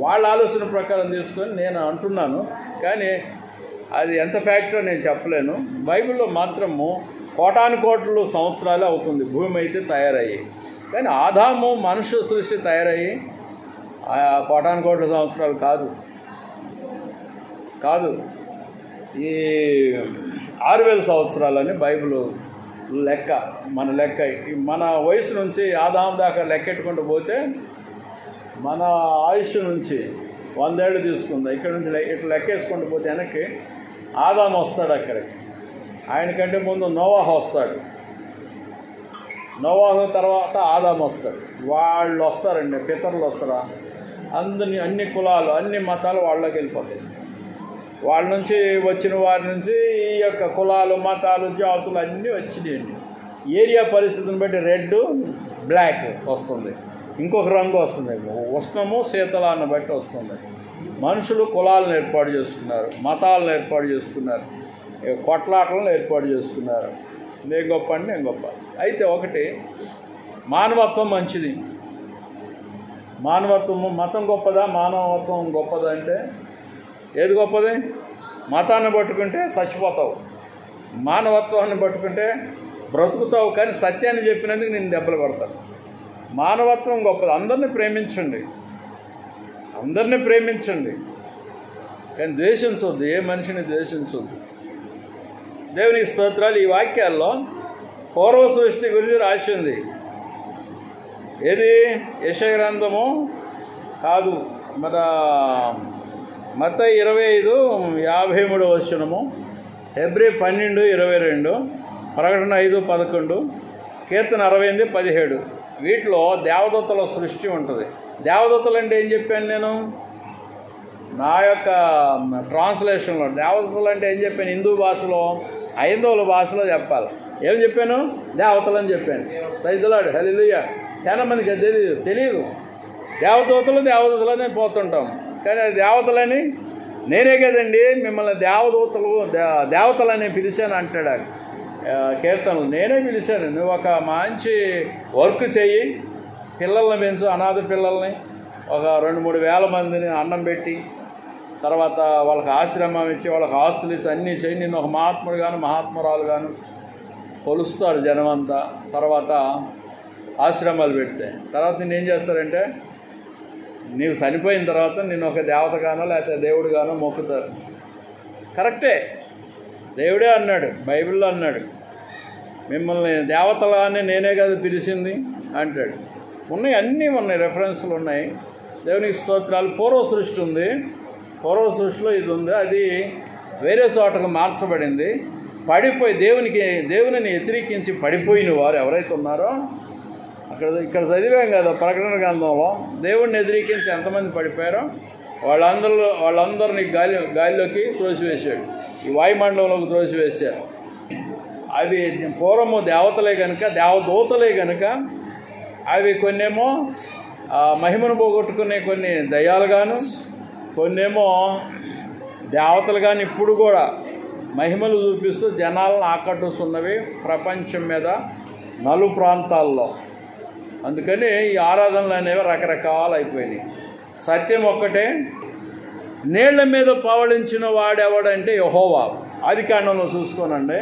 వాళ్ళ ఆలోచన ప్రకారం తీసుకొని నేను అంటున్నాను. కానీ అది ఎంత ఫ్యాక్టో నేను చెప్పలేను. బైబిల్లో మాత్రము కోటాను సంవత్సరాలే అవుతుంది భూమి అయితే తయారయ్యి. కానీ ఆదాము మనుష్య సృష్టి తయారయ్యి కోటాను సంవత్సరాలు కాదు, ఈ 6000 సంవత్సరాలని బైబిల్ లెక్క. మన వయసు నుంచి ఆదాము దాకా లెక్కెట్టుకుంటూ పోతే మన ఆయుష్ నుంచి 100 ఏళ్ళు తీసుకుందాం. ఇక్కడ నుంచి ఇట్లా లెక్కేసుకుంటూ పోతే వెనక్కి ఆదాము వస్తాడు అక్కడికి. ఆయనకంటే ముందు నోవాహు వస్తాడు, నోవాహు తర్వాత ఆదాము వస్తాడు. వాళ్ళు వస్తారండి, పితరులు వస్తారా, అన్ని కులాలు అన్ని మతాలు వాళ్ళకి వెళ్ళిపోతాయి. వాళ్ళ నుంచి వచ్చిన వారి నుంచి ఈ యొక్క కులాలు మతాలు జాతులు అన్నీ వచ్చినాయండి. ఏరియా పరిస్థితిని బట్టి రెడ్ బ్లాక్ వస్తుంది, ఇంకొక రంగు వస్తుంది, ఉష్ణము శీతలాన్ని బట్టి వస్తుంది. మనుషులు కులాలను ఏర్పాటు చేసుకున్నారు, మతాలను ఏర్పాటు చేసుకున్నారు, కొట్లాటలను ఏర్పాటు చేసుకున్నారు. నేను గొప్ప అంటే నేను గొప్ప. అయితే ఒకటి, మానవత్వం మంచిది. మతం గొప్పదా మానవత్వం గొప్పదా అంటే ఏది గొప్పది? మతాన్ని పట్టుకుంటే చచ్చిపోతావు, మానవత్వాన్ని పట్టుకుంటే బ్రతుకుతావు. కానీ సత్యాన్ని చెప్పినందుకు నేను దెబ్బలు పడతాను. మానవత్వం గొప్పది. అందరినీ ప్రేమించండి, కానీ ద్వేషించవద్దు, ఏ మనిషిని ద్వేషించవద్దు. దేవునికి స్తోత్రాలు. ఈ వాక్యాల్లో పూర్వ సృష్టి గురించి రాసి ఉంది. ఏది? యెషయా గ్రంథము కాదు, మన మత్తయి 25:53 హెబ్రీ 12:22, ప్రకటన 5:11, కీర్తన 68:17. వీటిలో దేవదూతల సృష్టి ఉంటుంది. దేవదూతలు అంటే ఏం చెప్పాను నేను నా యొక్క ట్రాన్స్లేషన్లో? దేవదూతలు అంటే ఏం చెప్పాను? హిందూ భాషలో, హైందవుల భాషలో చెప్పాలి. ఏం చెప్పాను? దేవతలని చెప్పాను. ప్రైజ్లాడు, హల్లెలూయా. చాలా మందికి అది తెలియదు. దేవదూతలని పోతుంటాం, కానీ అది దేవతలని నేనే కదండి మిమ్మల్ని దేవతలని పిలిచాను అంటాడు కీర్తనలు. నేనే పిలిచాను, నువ్వు ఒక మంచి వర్క్ చెయ్యి, పిల్లల్ని పెంచు, అనాథ పిల్లల్ని ఒక 2-3 వేల మందిని అన్నం పెట్టి, తర్వాత వాళ్ళకి ఆశ్రమం ఇచ్చి, వాళ్ళకి ఆస్తులు ఇచ్చి అన్నీ చేయి. నిన్ను ఒక మహాత్ముడు గాను మహాత్మురాలు గాను కొలుస్తారు జనమంతా. తర్వాత ఆశ్రమాలు పెడితే తర్వాత నిన్ను ఏం చేస్తారంటే, నీవు చనిపోయిన తర్వాత నిన్ను ఒక దేవతగానో లేకపోతే దేవుడుగానో మొక్కుతారు. కరెక్టే, దేవుడే అన్నాడు, బైబిల్లో అన్నాడు, మిమ్మల్ని దేవతలానే నేనే కదా పిలిచింది అంటాడు. అన్నీ ఉన్నాయి, రెఫరెన్స్లు ఉన్నాయి. దేవునికి స్తోత్రాలు. పూర్వ సృష్టి ఉంది, పూర్వ సృష్టిలో ఇది ఉంది. అది వేరే చోటకు మార్చబడింది. పడిపోయి దేవునిని వ్యతిరేకించి పడిపోయిన వారు ఎవరైతే ఉన్నారో, ఇక్కడ చదివాం కదా ప్రకటన గ్రంథంలో, దేవుడిని వ్యతిరేకించి ఎంతమంది పడిపోయారో వాళ్ళందరినీ గాలిలోకి త్రోసివేశాడు, ఈ వాయుమండలంలోకి త్రోసివేశారు. అవి పూర్వము దేవతలే కనుక, దేవదూతలే కనుక అవి కొన్నేమో మహిమను పోగొట్టుకునే కొన్ని దయ్యాలుగాను, కొన్నేమో దేవతలు కానీ ఇప్పుడు కూడా మహిమలు చూపిస్తూ జనాలను ఆకట్టుస్తున్నవి ప్రపంచం మీద నలు ప్రాంతాల్లో. అందుకని ఈ ఆరాధనలు అనేవి రకరకాలు అయిపోయినాయి. సత్యం ఒక్కటే, నీళ్ల మీద పవళించిన వాడెవడంటే యెహోవా. ఆదికాండంలో చూసుకోనండి,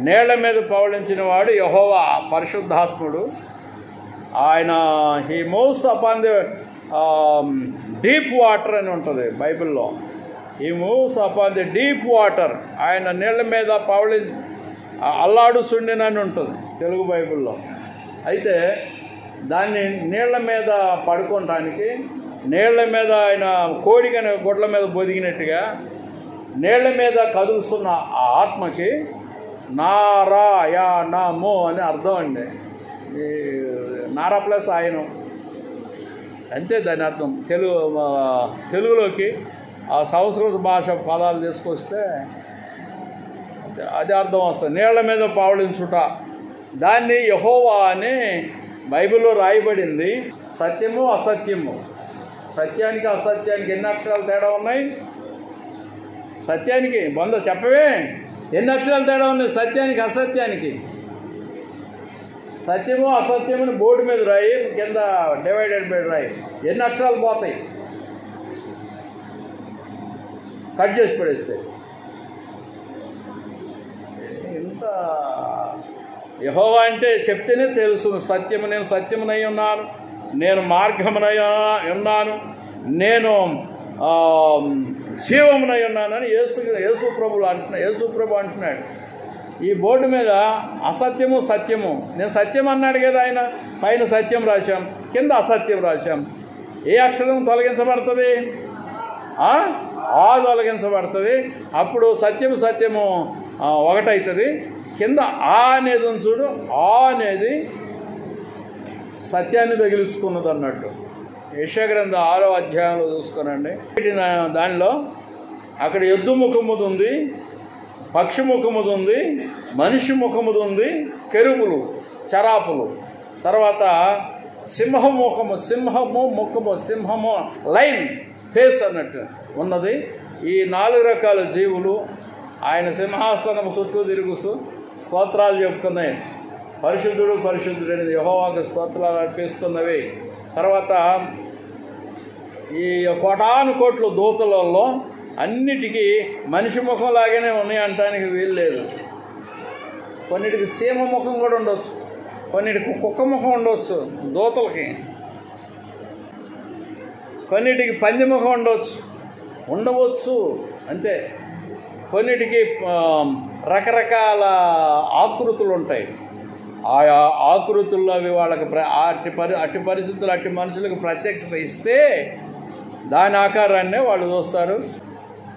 నీళ్ల మీద పవళించిన వాడు యెహోవా, పరిశుద్ధాత్ముడు. ఆయన he moves upon the deep water అని ఉంటుంది బైబిల్లో. He moves upon the deep water. ఆయన నీళ్ల మీద అల్లాడుచుండినని ఉంటుంది తెలుగు బైబిల్లో. అయితే దాన్ని నీళ్ల మీద పడుకోవటానికి నీళ్ల మీద ఆయన కోడికని గొడ్ల మీద బొదిగినట్టుగా నీళ్ల మీద కదులుస్తున్న ఆ ఆత్మకి నారాయణము అని అర్థం అండి. ఈ నారా ప్లస్ ఆయన అంతే దాని అర్థం. తెలుగులోకి ఆ సంస్కృత భాష పదాలు తీసుకొస్తే అది అర్థం వస్తుంది. నీళ్ల మీద పవళించుట, దాన్ని యెహోవా అని బైబిల్లో రాయబడింది. సత్యము అసత్యము, సత్యానికి అసత్యానికి ఎన్ని అక్షరాలు తేడా ఉన్నాయి? సత్యానికి చెప్పవే ఎన్ని అక్షరాలు తేడా ఉన్నాయి? సత్యానికి అసత్యానికి. సత్యము అసత్యమని బోర్డు మీద రాయి, కింద డివైడెడ్ బై రాయి, ఎన్ని అక్షరాలు పోతాయి? కట్ చేసి పడేస్తే. ఇంత యెహోవా అంటే చెప్తేనే తెలుసు. సత్యము, నేను సత్యమునై ఉన్నాను, నేను మార్గమునై ఉన్నాను, నేను జీవమునై ఉన్నానని యేసు ప్రభు అంటున్నాడు. ఈ బోర్డు మీద అసత్యము సత్యము, నేను సత్యం అన్నాడు కదా ఆయన. పైన సత్యం రాశాం, కింద అసత్యం రాశాం. ఏ అక్షరం తొలగించబడుతుంది? ఆ తొలగించబడుతుంది. అప్పుడు సత్యము ఒకటవుతుంది. కింద ఆ అనేది చూడు, ఆ అనేది సత్యాన్ని తగిలించుకున్నది అన్నట్టు. యెషయా గ్రంథం 6వ అధ్యాయంలో చూసుకోనండి. దానిలో అక్కడ ఎద్దు ముఖముది ఉంది, పక్షి ముఖముది ఉంది, మనిషి ముఖముది ఉంది, కెరూబులు చరాపులు, తర్వాత సింహము లైన్ ఫేస్ అన్నట్టు ఉన్నది. ఈ 4 రకాల జీవులు ఆయన సింహాసనం చుట్టూ తిరుగుతూ స్తోత్రాలు చెప్తున్నాయి. పరిశుద్ధుడు పరిశుద్ధుడని యెహోవాకు స్తోత్రాలు అర్పిస్తున్నవి. తర్వాత ఈ కోటాను కోట్ల దూతలలో అన్నిటికీ మనిషి ముఖం లాగానే ఉన్నాయి అనటానికి వీలు లేదు. కొన్నిటికి సీమ ముఖం కూడా ఉండొచ్చు, కొన్నిటికి కుక్క ముఖం ఉండవచ్చు దూతలకి, కొన్నిటికి పంది ముఖం ఉండవచ్చు అంతే. కొన్నిటికి రకరకాల ఆకృతులు ఉంటాయి. ఆయా ఆకృతుల్లో అవి వాళ్ళకి అట్టి పరిస్థితులు అట్టి మనుషులకు ప్రత్యక్షత ఇస్తే దాని ఆకారాన్నే వాళ్ళు చూస్తారు.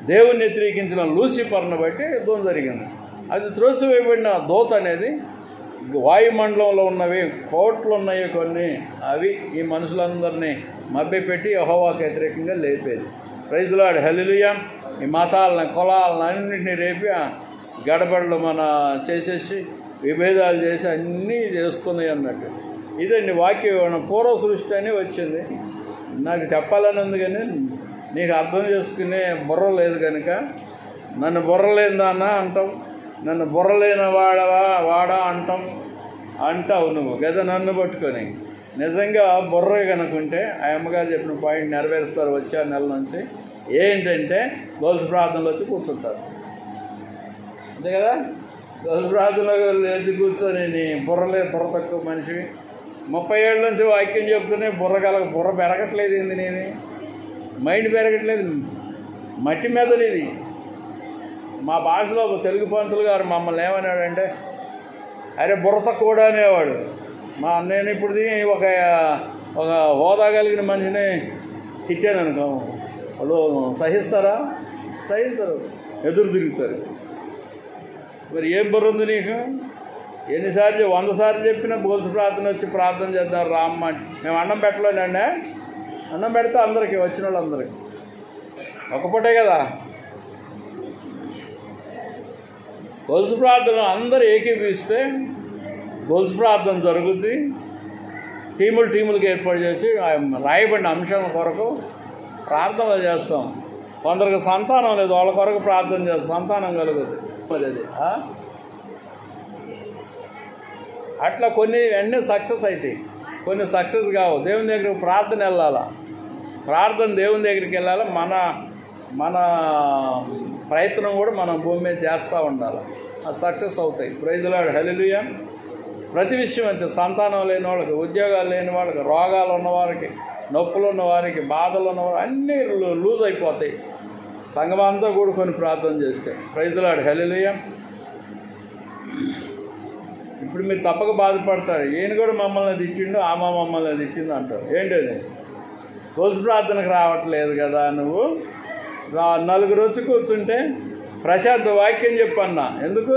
దేవుణ్ణి వ్యతిరేకించిన లూసిఫర్ను బట్టి యుద్ధం జరిగింది. అది త్రోసివేయబడిన దూత అనేది వాయుమండలంలో ఉన్నవి కోట్లు ఉన్నాయి కొన్ని, అవి ఈ మనుషులందరినీ మభ్యపెట్టి యెహోవాకు వ్యతిరేకంగా లేపేది. ప్రైజ్ లార్డ్, హల్లెలూయా. ఈ మతాలను కులాలను అన్నింటినీ రేపి గడబడలు చేసేసి విభేదాలు చేసి అన్నీ చేస్తున్నాయి అన్నట్టు. ఇదండి వాక్యం. పూర్వ సృష్టి అని వచ్చింది. నాకు చెప్పాలని ఉంది కానీ నీకు అర్థం చేసుకునే బుర్ర లేదు కనుక నన్ను బుర్రలేందానా అంటాం, నన్ను బుర్రలేని వాడా అంటావు నువ్వు కదా నన్ను పట్టుకొని. నిజంగా బుర్ర కనుకుంటే ఆ అమ్మగారు చెప్పిన పాయింట్ నెరవేరుస్తారు వచ్చే నెల నుంచి. ఏంటంటే గొలుసు ప్రార్థనలో వచ్చి కూర్చుంటారు అంతే కదా. గొలుసు ప్రార్థనలో లేచి కూర్చొని నీ బుర్ర తక్కువ మనిషివి 30 ఏళ్ళ నుంచి వాక్యం చెప్తూనే బుర్ర పెరగట్లేదు. ఏంది నేను మైండ్ పెరగట్లేదు, మట్టి మీద ఇది. మా భాషలో తెలుగు పంతులు గారు మమ్మల్ని ఏమన్నాడంటే, అరే బుర్ర తక్కువ అనేవాడు. నేను ఇప్పుడు ఒక హోదా కలిగిన మనిషిని తిట్టాను అనుకో, వాళ్ళు సహిస్తారా? సహించరు, ఎదురు తిరుగుతారు. మరి ఏం బుర్ర ఉంది నీకు? ఎన్నిసార్లు 100 సార్లు చెప్పినా గొలుసు ప్రార్థన వచ్చి ప్రార్థన చేద్దాం రామ్మ. మేము అన్నం పెట్టలేనండి, అన్నం పెడితే అందరికీ వచ్చిన వాళ్ళందరికీ ఒక పూటే కదా. గొలుసు ప్రార్థన అందరూ ఏకీపిస్తే గొలుసు ప్రార్థన జరుగుద్ది. టీములకి ఏర్పాటు చేసి రాయబడిన అంశం కొరకు ప్రార్థన చేస్తాం. కొందరికి సంతానం లేదు, వాళ్ళ కొరకు ప్రార్థన చేస్తాం, సంతానం కలుగుతుంది. అది అట్లా కొన్ని అన్నీ సక్సెస్ అవుతాయి, కొన్ని సక్సెస్ కావు. దేవుని దగ్గరికి ప్రార్థన వెళ్ళాలా, ప్రార్థన దేవుని దగ్గరికి వెళ్ళాలి. మన ప్రయత్నం కూడా మనం భూమి మీద చేస్తూ ఉండాలి, అది సక్సెస్ అవుతాయి. ప్రైజ్ లార్డ్, హల్లెలూయా. ప్రతి విషయం అంతే. సంతానం లేని వాళ్ళకి, ఉద్యోగాలు లేని వాళ్ళకి, రోగాలు ఉన్నవారికి, నొప్పులు ఉన్నవారికి, బాధలు ఉన్నవారికి అన్నీ లూజ్ అయిపోతాయి సంఘం అంతా కూడుకొని ప్రార్థన చేస్తే. ప్రైజ్ లార్డ్, హల్లెలూయా. ఇప్పుడు మీరు తప్పక బాధపడతారు, ఈయన కూడా మమ్మల్ని తిట్టిండు, ఆమె మమ్మల్ని తిట్టిండు అంటారు. ఏంటది? కొలుసు ప్రార్థనకు రావట్లేదు కదా నువ్వు, నలుగురు వచ్చి కూర్చుంటే ప్రశాంత్ వాక్యం చెప్పన్నా, ఎందుకు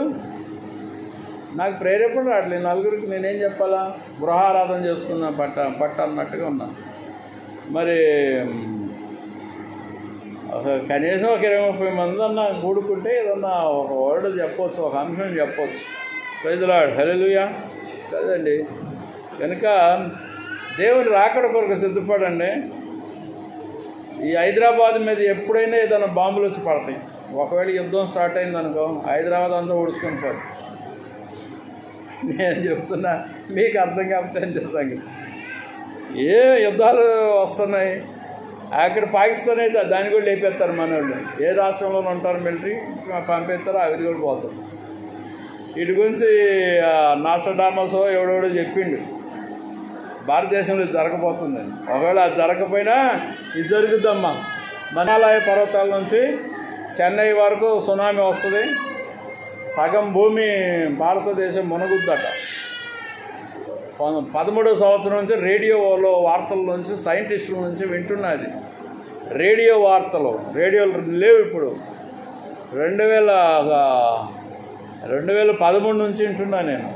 నాకు ప్రేరేపణ రావట్లేదు, నలుగురికి నేనేం చెప్పాలా, గృహారాధన చేసుకున్నా పట్ట అన్నట్టుగా ఉన్నా. మరి కనీసం ఒక 20-30 మంది అన్నా కూడుకుంటే ఏదన్నా ఒక వర్డ్ చెప్పవచ్చు, ఒక అంశం చెప్పవచ్చు. ప్రైజ్ లార్డ్, హల్లెలూయా. కదండి, కనుక దేవుని రాకడ కొరకు సిద్ధపడండి. ఈ హైదరాబాద్ మీద ఎప్పుడైనా ఏదైనా బాంబులు వచ్చి పడతాయి. ఒకవేళ యుద్ధం స్టార్ట్ అయిందనుకో, హైదరాబాద్ అంతా ఊడ్చుకొని పోతుంది. నేను చెప్తున్నా, మీకు అర్థం కాకపోతే ఏం చేస్తాను. ఏ యుద్ధాలు వస్తున్నాయి అక్కడ, పాకిస్తాన్ అయితే దాన్ని కూడా లేపేస్తారు మన వాళ్ళు. ఏ రాష్ట్రంలోనే ఉంటారు మిలిటరీ పంపిస్తారు, అవి కూడా పోతారు. వీటి గురించి నాస్ట్రాడామస్ ఎవడెవడో చెప్పిండు భారతదేశంలో జరగబోతుందని. ఒకవేళ అది జరగకపోయినా ఇది జరుగుద్దమ్మా. హిమాలయ పర్వతాల నుంచి చెన్నై వరకు సునామీ వస్తుంది, సగం భూమి భారతదేశం మునుగుద్దట. 13వ సంవత్సరం నుంచి రేడియోలో వార్తల నుంచి సైంటిస్టుల నుంచి వింటున్నది. రేడియో వార్తలు, రేడియోలు లేవు ఇప్పుడు. 2013 నుంచి వింటున్నా నేను,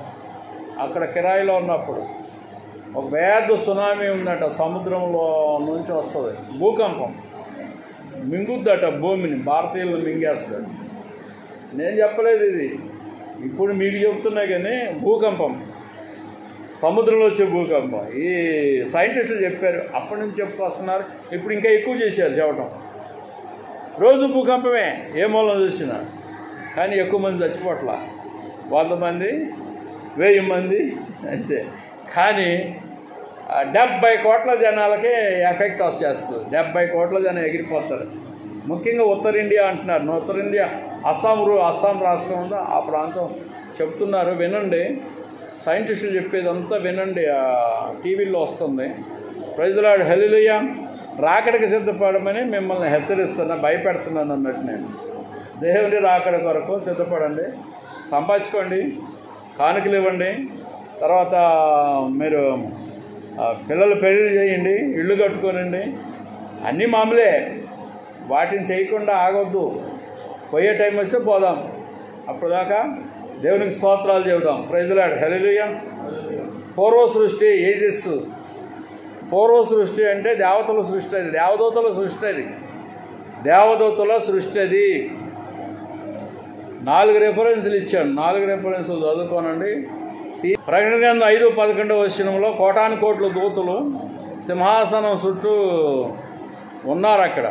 అక్కడ కిరాయిలో ఉన్నప్పుడు. ఒక పెద్ద సునామీ ఉందట, సముద్రంలో నుంచి వస్తుంది, భూకంపం మింగుద్దట భూమిని, భారతీయులను మింగేస్తాడు. నేను చెప్పలేదు ఇది, ఇప్పుడు మీకు చెప్తున్నా. కానీ భూకంపం, సముద్రంలో వచ్చే భూకంపం, ఈ సైంటిస్టులు చెప్పారు. అప్పటి నుంచి చెప్పుకొస్తున్నారు, ఇప్పుడు ఇంకా ఎక్కువ చేశారు చెప్పటం. రోజు భూకంపమే, ఏ మూలం చూసినా. కానీ ఎక్కువ మంది చచ్చిపోట్ల, 100 మంది 1000 మంది అంతే. కానీ 70 కోట్ల జనాలకే ఎఫెక్ట్ వచ్చేస్తుంది. 70 కోట్ల జనం ఎగిరిపోతారు. ముఖ్యంగా ఉత్తర ఇండియా అంటున్నారు. ఉత్తర ఇండియా, అస్సాం రాష్ట్రం ఉందో ఆ ప్రాంతం చెప్తున్నారు, వినండి. సైంటిస్టులు చెప్పేదంతా వినండి, టీవీలో వస్తుంది. ప్రైజ్ లార్డ్, హల్లెలూయా. రాకడకి సిద్ధపడమని మిమ్మల్ని హెచ్చరిస్తున్నా, భయపెడుతున్నాను అన్నట్టు. నేను దేవుని రాకడ కొరకు సిద్ధపడండి, సంపాదించుకోండి, కానుకలు ఇవ్వండి. తర్వాత మీరు పిల్లలు పెళ్లి చేయండి, ఇళ్ళు కట్టుకోనండి, అన్నీ మామూలే. వాటిని చేయకుండా ఆగొద్దు. పోయే టైం వస్తే పోదాం, అప్పటిదాకా దేవునికి స్తోత్రాలు చెబుదాం. ప్రైజ్ లార్డ్, హల్లెలూయా. పూర్వ సృష్టి, ఏజెస్. పూర్వ సృష్టి అంటే దేవతల సృష్టి, అది దేవదూతల సృష్టి, అది దేవదూతల సృష్టి. అది 4 రెఫరెన్సులు ఇచ్చాను, 4 రెఫరెన్సులు చదువుకోనండి. ప్రకటన గ్రంథం 5:11 వచనంలో కోటాను కోట్ల దూతలు సింహాసనం చుట్టూ ఉన్నారు అక్కడ.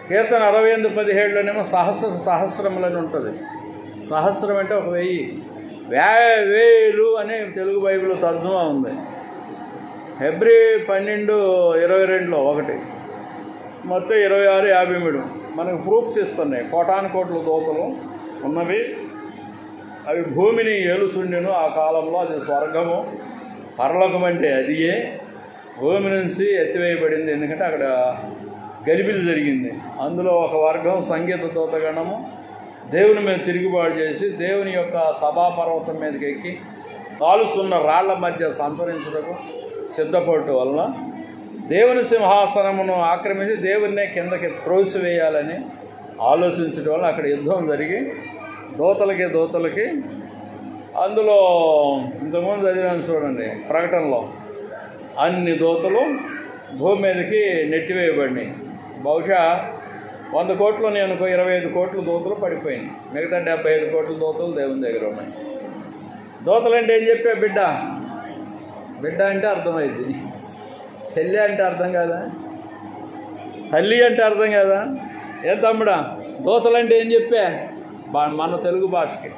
కీర్తన 68:17లోనేమో సహస్రములని ఉంటుంది. సహస్రం అంటే 1000, 1000 అని తెలుగు బైబిల్ తర్జుమా ఉంది. హెబ్రీ 12:22లో ఒకటి, మొత్తం 26:53 మనకు ప్రూఫ్స్ ఇస్తున్నాయి. కోటాను కోట్ల దూతలు ఉన్నవి, అవి భూమిని ఏలుచుండెను ఆ కాలంలో. అది స్వర్గము, పరలోకం అంటే అదియే. భూమి నుంచి ఎత్తివేయబడింది, ఎందుకంటే అక్కడ గలిబిలి జరిగింది. అందులో ఒక వర్గం సంగీత దూతగణము దేవుని మీద తిరుగుబాటు చేసి దేవుని యొక్క సభాపర్వతం మీదకి ఎక్కి కాలుస్తున్న రాళ్ల మధ్య సంచరించుటకు సిద్ధపడటం వలన దేవుని సింహాసనమును ఆక్రమించి దేవున్నే కిందకి త్రోసివేయాలని ఆలోచించడం వల్ల అక్కడ యుద్ధం జరిగి దూతలకి అందులో ఇంతకుముందు చదివాను చూడండి ప్రకటనలో, అన్ని దూతలు భూమి మీదకి నెట్టివేయబడినాయి. బహుశా 100 కోట్లు అనుకో, 25 కోట్ల దూతలు పడిపోయినాయి. మిగతా 75 కోట్ల దూతలు దేవుని దగ్గర ఉన్నాయి. దూతలు అంటే ఏం చెప్పా, బిడ్డ అంటే అర్థమైంది, చెల్లి అంటే అర్థం కాదా, తల్లి అంటే అర్థం కాదా, ఏం తమ్ముడా? దూతలంటే ఏం చెప్పా మన తెలుగు భాషకి.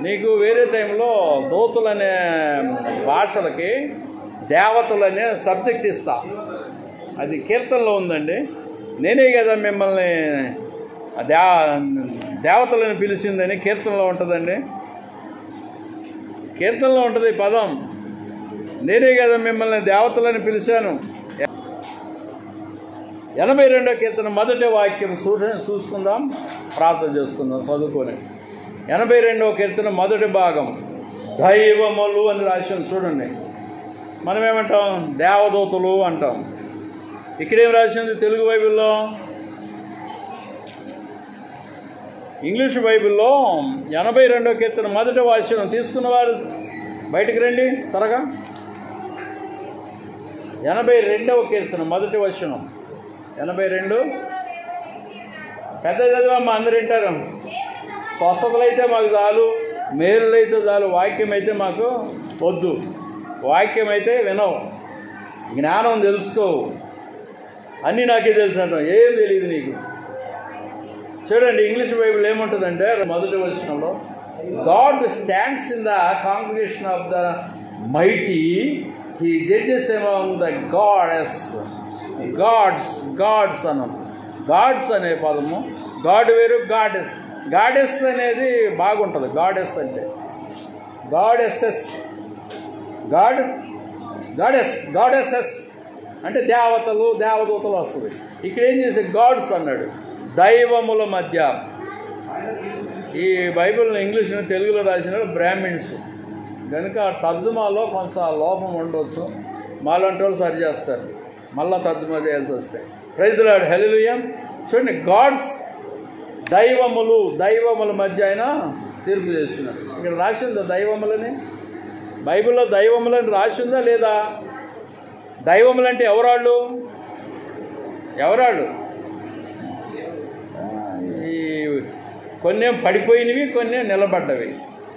నీకు వేరే టైంలో దూతలనే భాషలకి దేవతలనే సబ్జెక్ట్ ఇస్తా. అది కీర్తనలో ఉందండి. నేనే కదా మిమ్మల్ని దేవతలను పిలిచిందని కీర్తనలో ఉంటుందండి. కీర్తనలో ఉంటుంది పదం. నేనే కదా మిమ్మల్ని దేవతలని పిలిచాను. 82వ కీర్తన మొదటి వాక్యం చూసుకుందాం, ప్రార్థన చేసుకుందాం చదువుకొని. 82వ కీర్తన మొదటి భాగం, దైవములు అని రాశాను చూడండి. మనం ఏమంటాం? దేవదూతలు అంటాం. ఇక్కడేం రాసింది తెలుగు బైబిల్లో? ఇంగ్లీష్ బైబిల్లో 82వ కీర్తన మొదటి వాక్యం తీసుకున్నవారు బయటికి రండి త్వరగా. 82వ కీర్తన మొదటి వచనం. 82 పెద్ద చదివమ్మా, అందరు వింటారు. స్వస్థతలైతే మాకు చాలు, మేలులైతే చాలు, వాక్యం అయితే మాకు వద్దు. వాక్యం అయితే వినవు, జ్ఞానం తెలుసుకోవు, అన్నీ నాకే తెలుసు అంటాం. ఏం తెలియదు నీకు. చూడండి ఇంగ్లీష్ బైబిల్ ఏముంటుందంటే మొదటి వచనంలో, God stands in the congregation of the mighty, he judges among the gods. Gods అను. గాడ్స్ అనే పదము, గాడ్ వేరు, గాడెస్. గాడెస్ అనేది బాగుంటుంది. గాడెస్ అంటే గాడెస్సెస్, గాడెస్సెస్ అంటే దేవతలు, దేవదూతలు వస్తుంది. ఇక్కడ ఏం చేసే గాడ్స్ అన్నాడు, దైవముల మధ్య. ఈ బైబిల్ని ఇంగ్లీష్లో తెలుగులో రాసిన బ్రాహ్మిన్స్ కనుక తర్జుమాలో కొంచెం లోపం ఉండవచ్చు. మాలాంటి వాళ్ళు సరి చేస్తారు, మళ్ళా తర్జుమా చేయాల్సి వస్తాయి. ప్రైజ్ ది లార్డ్, హల్లెలూయా. చూడండి, గాడ్స్ దైవముల మధ్య ఆయన తీర్పు చేస్తున్నారు. ఇక్కడ రాసి ఉందా దైవములని? బైబిల్లో దైవములని రాసి ఉందా లేదా? దైవములంటే ఎవరాళ్ళు? ఈ కొన్నేం పడిపోయినవి, కొన్నేం నిలబడ్డవి,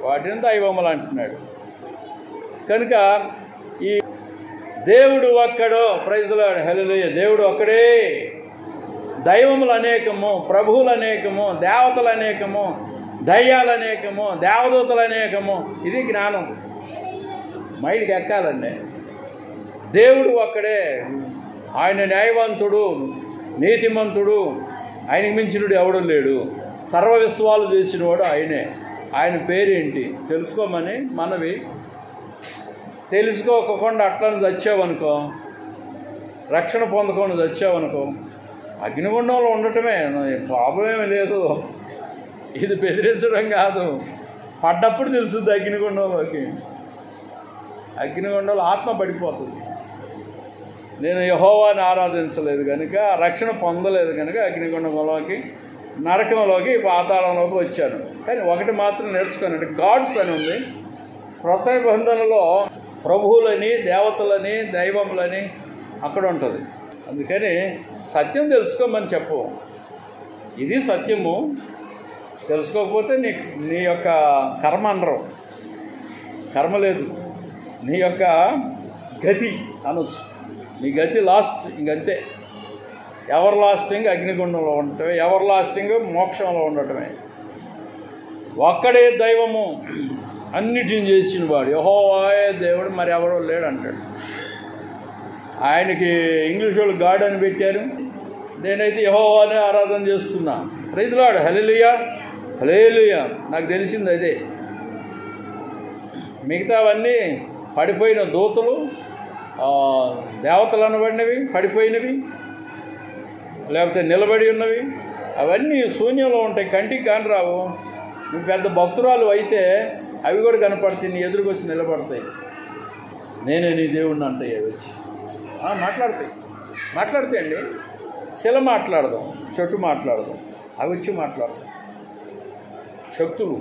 వాటిని దైవములు అంటున్నాడు. కనుక ఈ దేవుడు ఒక్కడో, ప్రైజ్ ది లార్డ్, హల్లెలూయా. దేవుడు ఒక్కడే. దైవములు అనేకము, ప్రభువులు అనేకము, దేవతలు అనేకము, దయ్యాలు అనేకము, దేవదూతలు అనేకము. ఇది జ్ఞానం, మైండ్కి ఎక్కాలండి. దేవుడు ఒక్కడే. ఆయన న్యాయవంతుడు, నీతిమంతుడు, ఆయనకు మించినడు ఎవడు లేడు. సర్వ విశ్వాలు చేసినవాడు ఆయనే. ఆయన పేరేంటి తెలుసుకోమని మనవి. తెలుసుకోకుండా అట్లని చచ్చావనుకో, రక్షణ పొందకుండా చచ్చావనుకో, అగ్నిగుండంలో ఉండటమే, ప్రాబ్లం ఏమీ లేదు. ఇది బెదిరించడం కాదు. పడ్డప్పుడు తెలుస్తుంది అగ్నిగుండంలోకి. అగ్నిగుండంలో ఆత్మ పడిపోతుంది. నేను యెహోవాని ఆరాధించలేదు కనుక, రక్షణ పొందలేదు కనుక అగ్నిగుండంలోకి, నరకంలోకి, పాతాళంలోకి వచ్చాను. కానీ ఒకటి మాత్రం నేర్చుకోనండి, గాడ్స్ అని ఉంది. క్రొత్త నిబంధనలో ప్రభువులని, దేవతలని, దైవములని అక్కడ ఉంటుంది. అందుకని సత్యం తెలుసుకోమని చెప్పు. ఇది సత్యము. తెలుసుకోకపోతే నీ యొక్క కర్మ అనరు. కర్మ లేదు, నీ యొక్క గతి అనొచ్చు. నీ గతి లాస్ట్, ఇంకంతే. ఎవర్ లాస్టింగ్ అగ్నిగుండంలో ఉండటమే, ఎవర్ లాస్టింగ్ మోక్షంలో ఉండటమే. ఒక్కడే దైవము, అన్నిటిని చేసిన వాడు యెహోవాయే దేవుడు, మరి ఎవరో లేడు అంటాడు. ఆయనకి ఇంగ్లీష్ వాళ్ళు గాడ్ అని పెట్టారు, నేనైతే యెహోవానే ఆరాధన చేస్తున్నా. ప్రైజ్ ది లార్డ్, హల్లెలూయా, హల్లెలూయా. నాకు తెలిసింది అదే. మిగతావన్నీ పడిపోయిన దూతలు, దేవతలు అనబడినవి, పడిపోయినవి, లేకపోతే నిలబడి ఉన్నవి, అవన్నీ శూన్యంలో ఉంటాయి, కంటికి కాని రావు. నువ్వు పెద్ద భక్తురాలు అయితే అవి కూడా కనపడతాయి, నీ ఎదురుకు వచ్చి నిలబడతాయి. నేనే నీ దేవుడిని అంటాయి అవి వచ్చి. మాట్లాడతాయండి. శిల మాట్లాడదాం, చెట్టు మాట్లాడదాం, అవి వచ్చి మాట్లాడదాం. శక్తులు.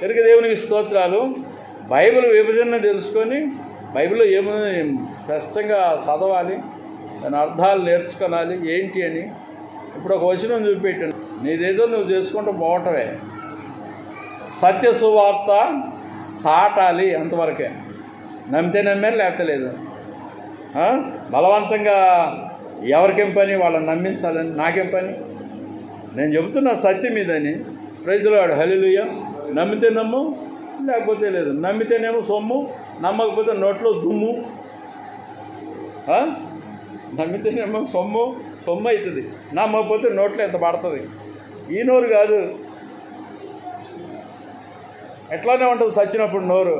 కనుక దేవునికి స్తోత్రాలు. బైబిల్ విభజన తెలుసుకొని బైబిల్లో ఏముంది స్పష్టంగా చదవాలి, దాని అర్థాలు నేర్చుకోవాలి ఏంటి అని. ఇప్పుడు ఒక వచనం చూపెట్టాను, నీదేదో నువ్వు చేసుకుంటూ పోవటమే. సత్య సువార్త సాటాలి, అంతవరకే. నమ్మితే నమ్మారు, లేకపోతే లేదు. బలవంతంగా ఎవరికేం పని, వాళ్ళని నమ్మించాలని నాకేం పని? నేను చెబుతున్నా సత్యం ఇదని. ప్రైజ్ ది లార్డ్, హల్లెలూయా. నమ్మితే నమ్ము, లేకపోతే లేదు. నమ్మితేనేమో సొమ్ము, నమ్మకపోతే నోట్లో దుమ్ము. నమ్మితేనేమో సొమ్ము అవుతుంది, నమ్మకపోతే నోట్లో ఎంత పడుతుంది. ఈ నోరు కాదు, ఎట్లానే ఉంటుంది చచ్చినప్పుడు నోరు.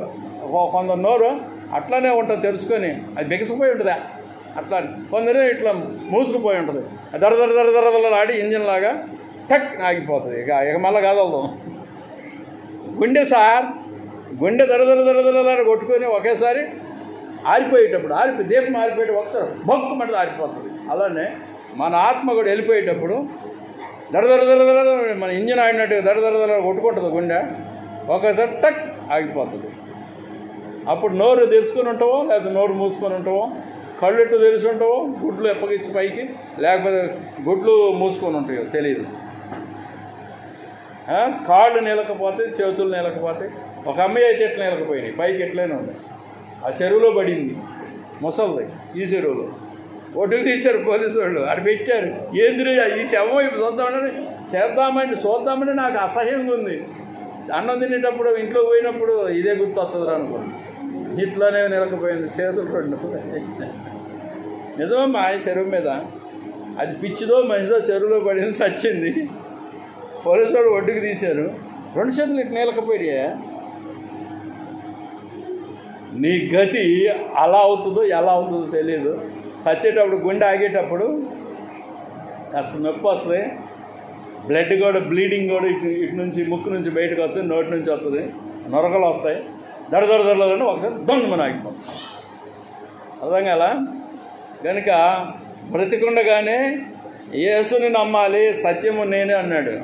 కొందరు నోరు అట్లానే ఉంటుంది తెరుచుకొని, అది బిగసిపోయి ఉంటుందా అట్లా. కొందరు ఇట్లా మూసుకుపోయి ఉంటుంది, దరదరదరదరదలాడి ఇంజిన్ లాగా టక్ ఆగిపోతుంది. ఇక మళ్ళీ కదలదు. గుండె దరదరదరదర కొట్టుకొని ఒకేసారి ఆరిపోయేటప్పుడు దీపం ఆరిపోయేటప్పుడు ఒకసారి బొక్కు మంటది ఆరిపోతుంది. అలానే మన ఆత్మ కూడా వెళ్ళిపోయేటప్పుడు దడ మన ఇంజిన్ ఆడినట్టు దడ కొట్టుకుంటుంది గుండె, ఒకసారి టక్ ఆగిపోతుంది. అప్పుడు నోరు తెరుచుకొని ఉంటావో లేకపోతే నోరు మూసుకొని ఉంటావో, కళ్ళు ఎట్టు తెరిచి ఉంటావో, గుడ్లు ఎప్పగిచ్చి పైకి, లేకపోతే గుడ్లు మూసుకొని ఉంటాయో తెలియదు. కాళ్ళు నిలకపోతే, చేతులు నిలకపోతే, ఒక అమ్మాయి అయితే ఎట్లా నిలకపోయినాయి, పైకి ఎట్లయినా ఉన్నాయి. ఆ చెరువులో పడింది ముసలిది, ఈ చెరువులో ఒడ్డుకు తీశారు పోలీసు వాళ్ళు, అది పెట్టారు. ఏంది ఈ శవం వైపు చూద్దామని నాకు అసహ్యంగా ఉంది. అన్నం తినేటప్పుడు ఇంట్లోకి పోయినప్పుడు ఇదే గుర్తు వస్తుంది అనుకోండి. ఇట్లానే నిలకపోయింది, చేతులు రెండు. నిజమమ్మా, ఆ చెరువు మీద అది పిచ్చిదో మంచిదో చెరువులో పడింది, చచ్చింది. పోలీసు వాళ్ళు ఒడ్డుకు తీశారు, 2 చేతులు ఇట్లా నిలకపోయా. నీ గతి అలా అవుతుందో ఎలా అవుతుందో తెలియదు. చచ్చేటప్పుడు గుండె ఆగేటప్పుడు కాస్త నొప్పి వస్తుంది, బ్లడ్ కూడా బ్లీడింగ్ కూడా ఇటు నుంచి ముక్కు నుంచి బయటకు వస్తుంది, నోటి నుంచి వస్తుంది, నొరకలు వస్తాయి, దడదడదడని ఒకసారి దొంగమని ఆగిపోతుంది. అర్థం కదా? కనుక బ్రతికుండగానే యేసుని నమ్మాలి, సత్యము నేనే అన్నాడు,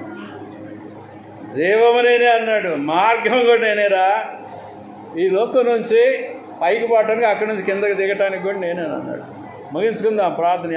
జీవము నేనే అన్నాడు, మార్గం కూడా నేనేరా, ఈ లోకం నుంచి పైకి పోవటానికి అక్కడి నుంచి కిందకి దిగటానికి కూడా నేనే అన్నాడు. ముగించుకుందాం ప్రార్థన.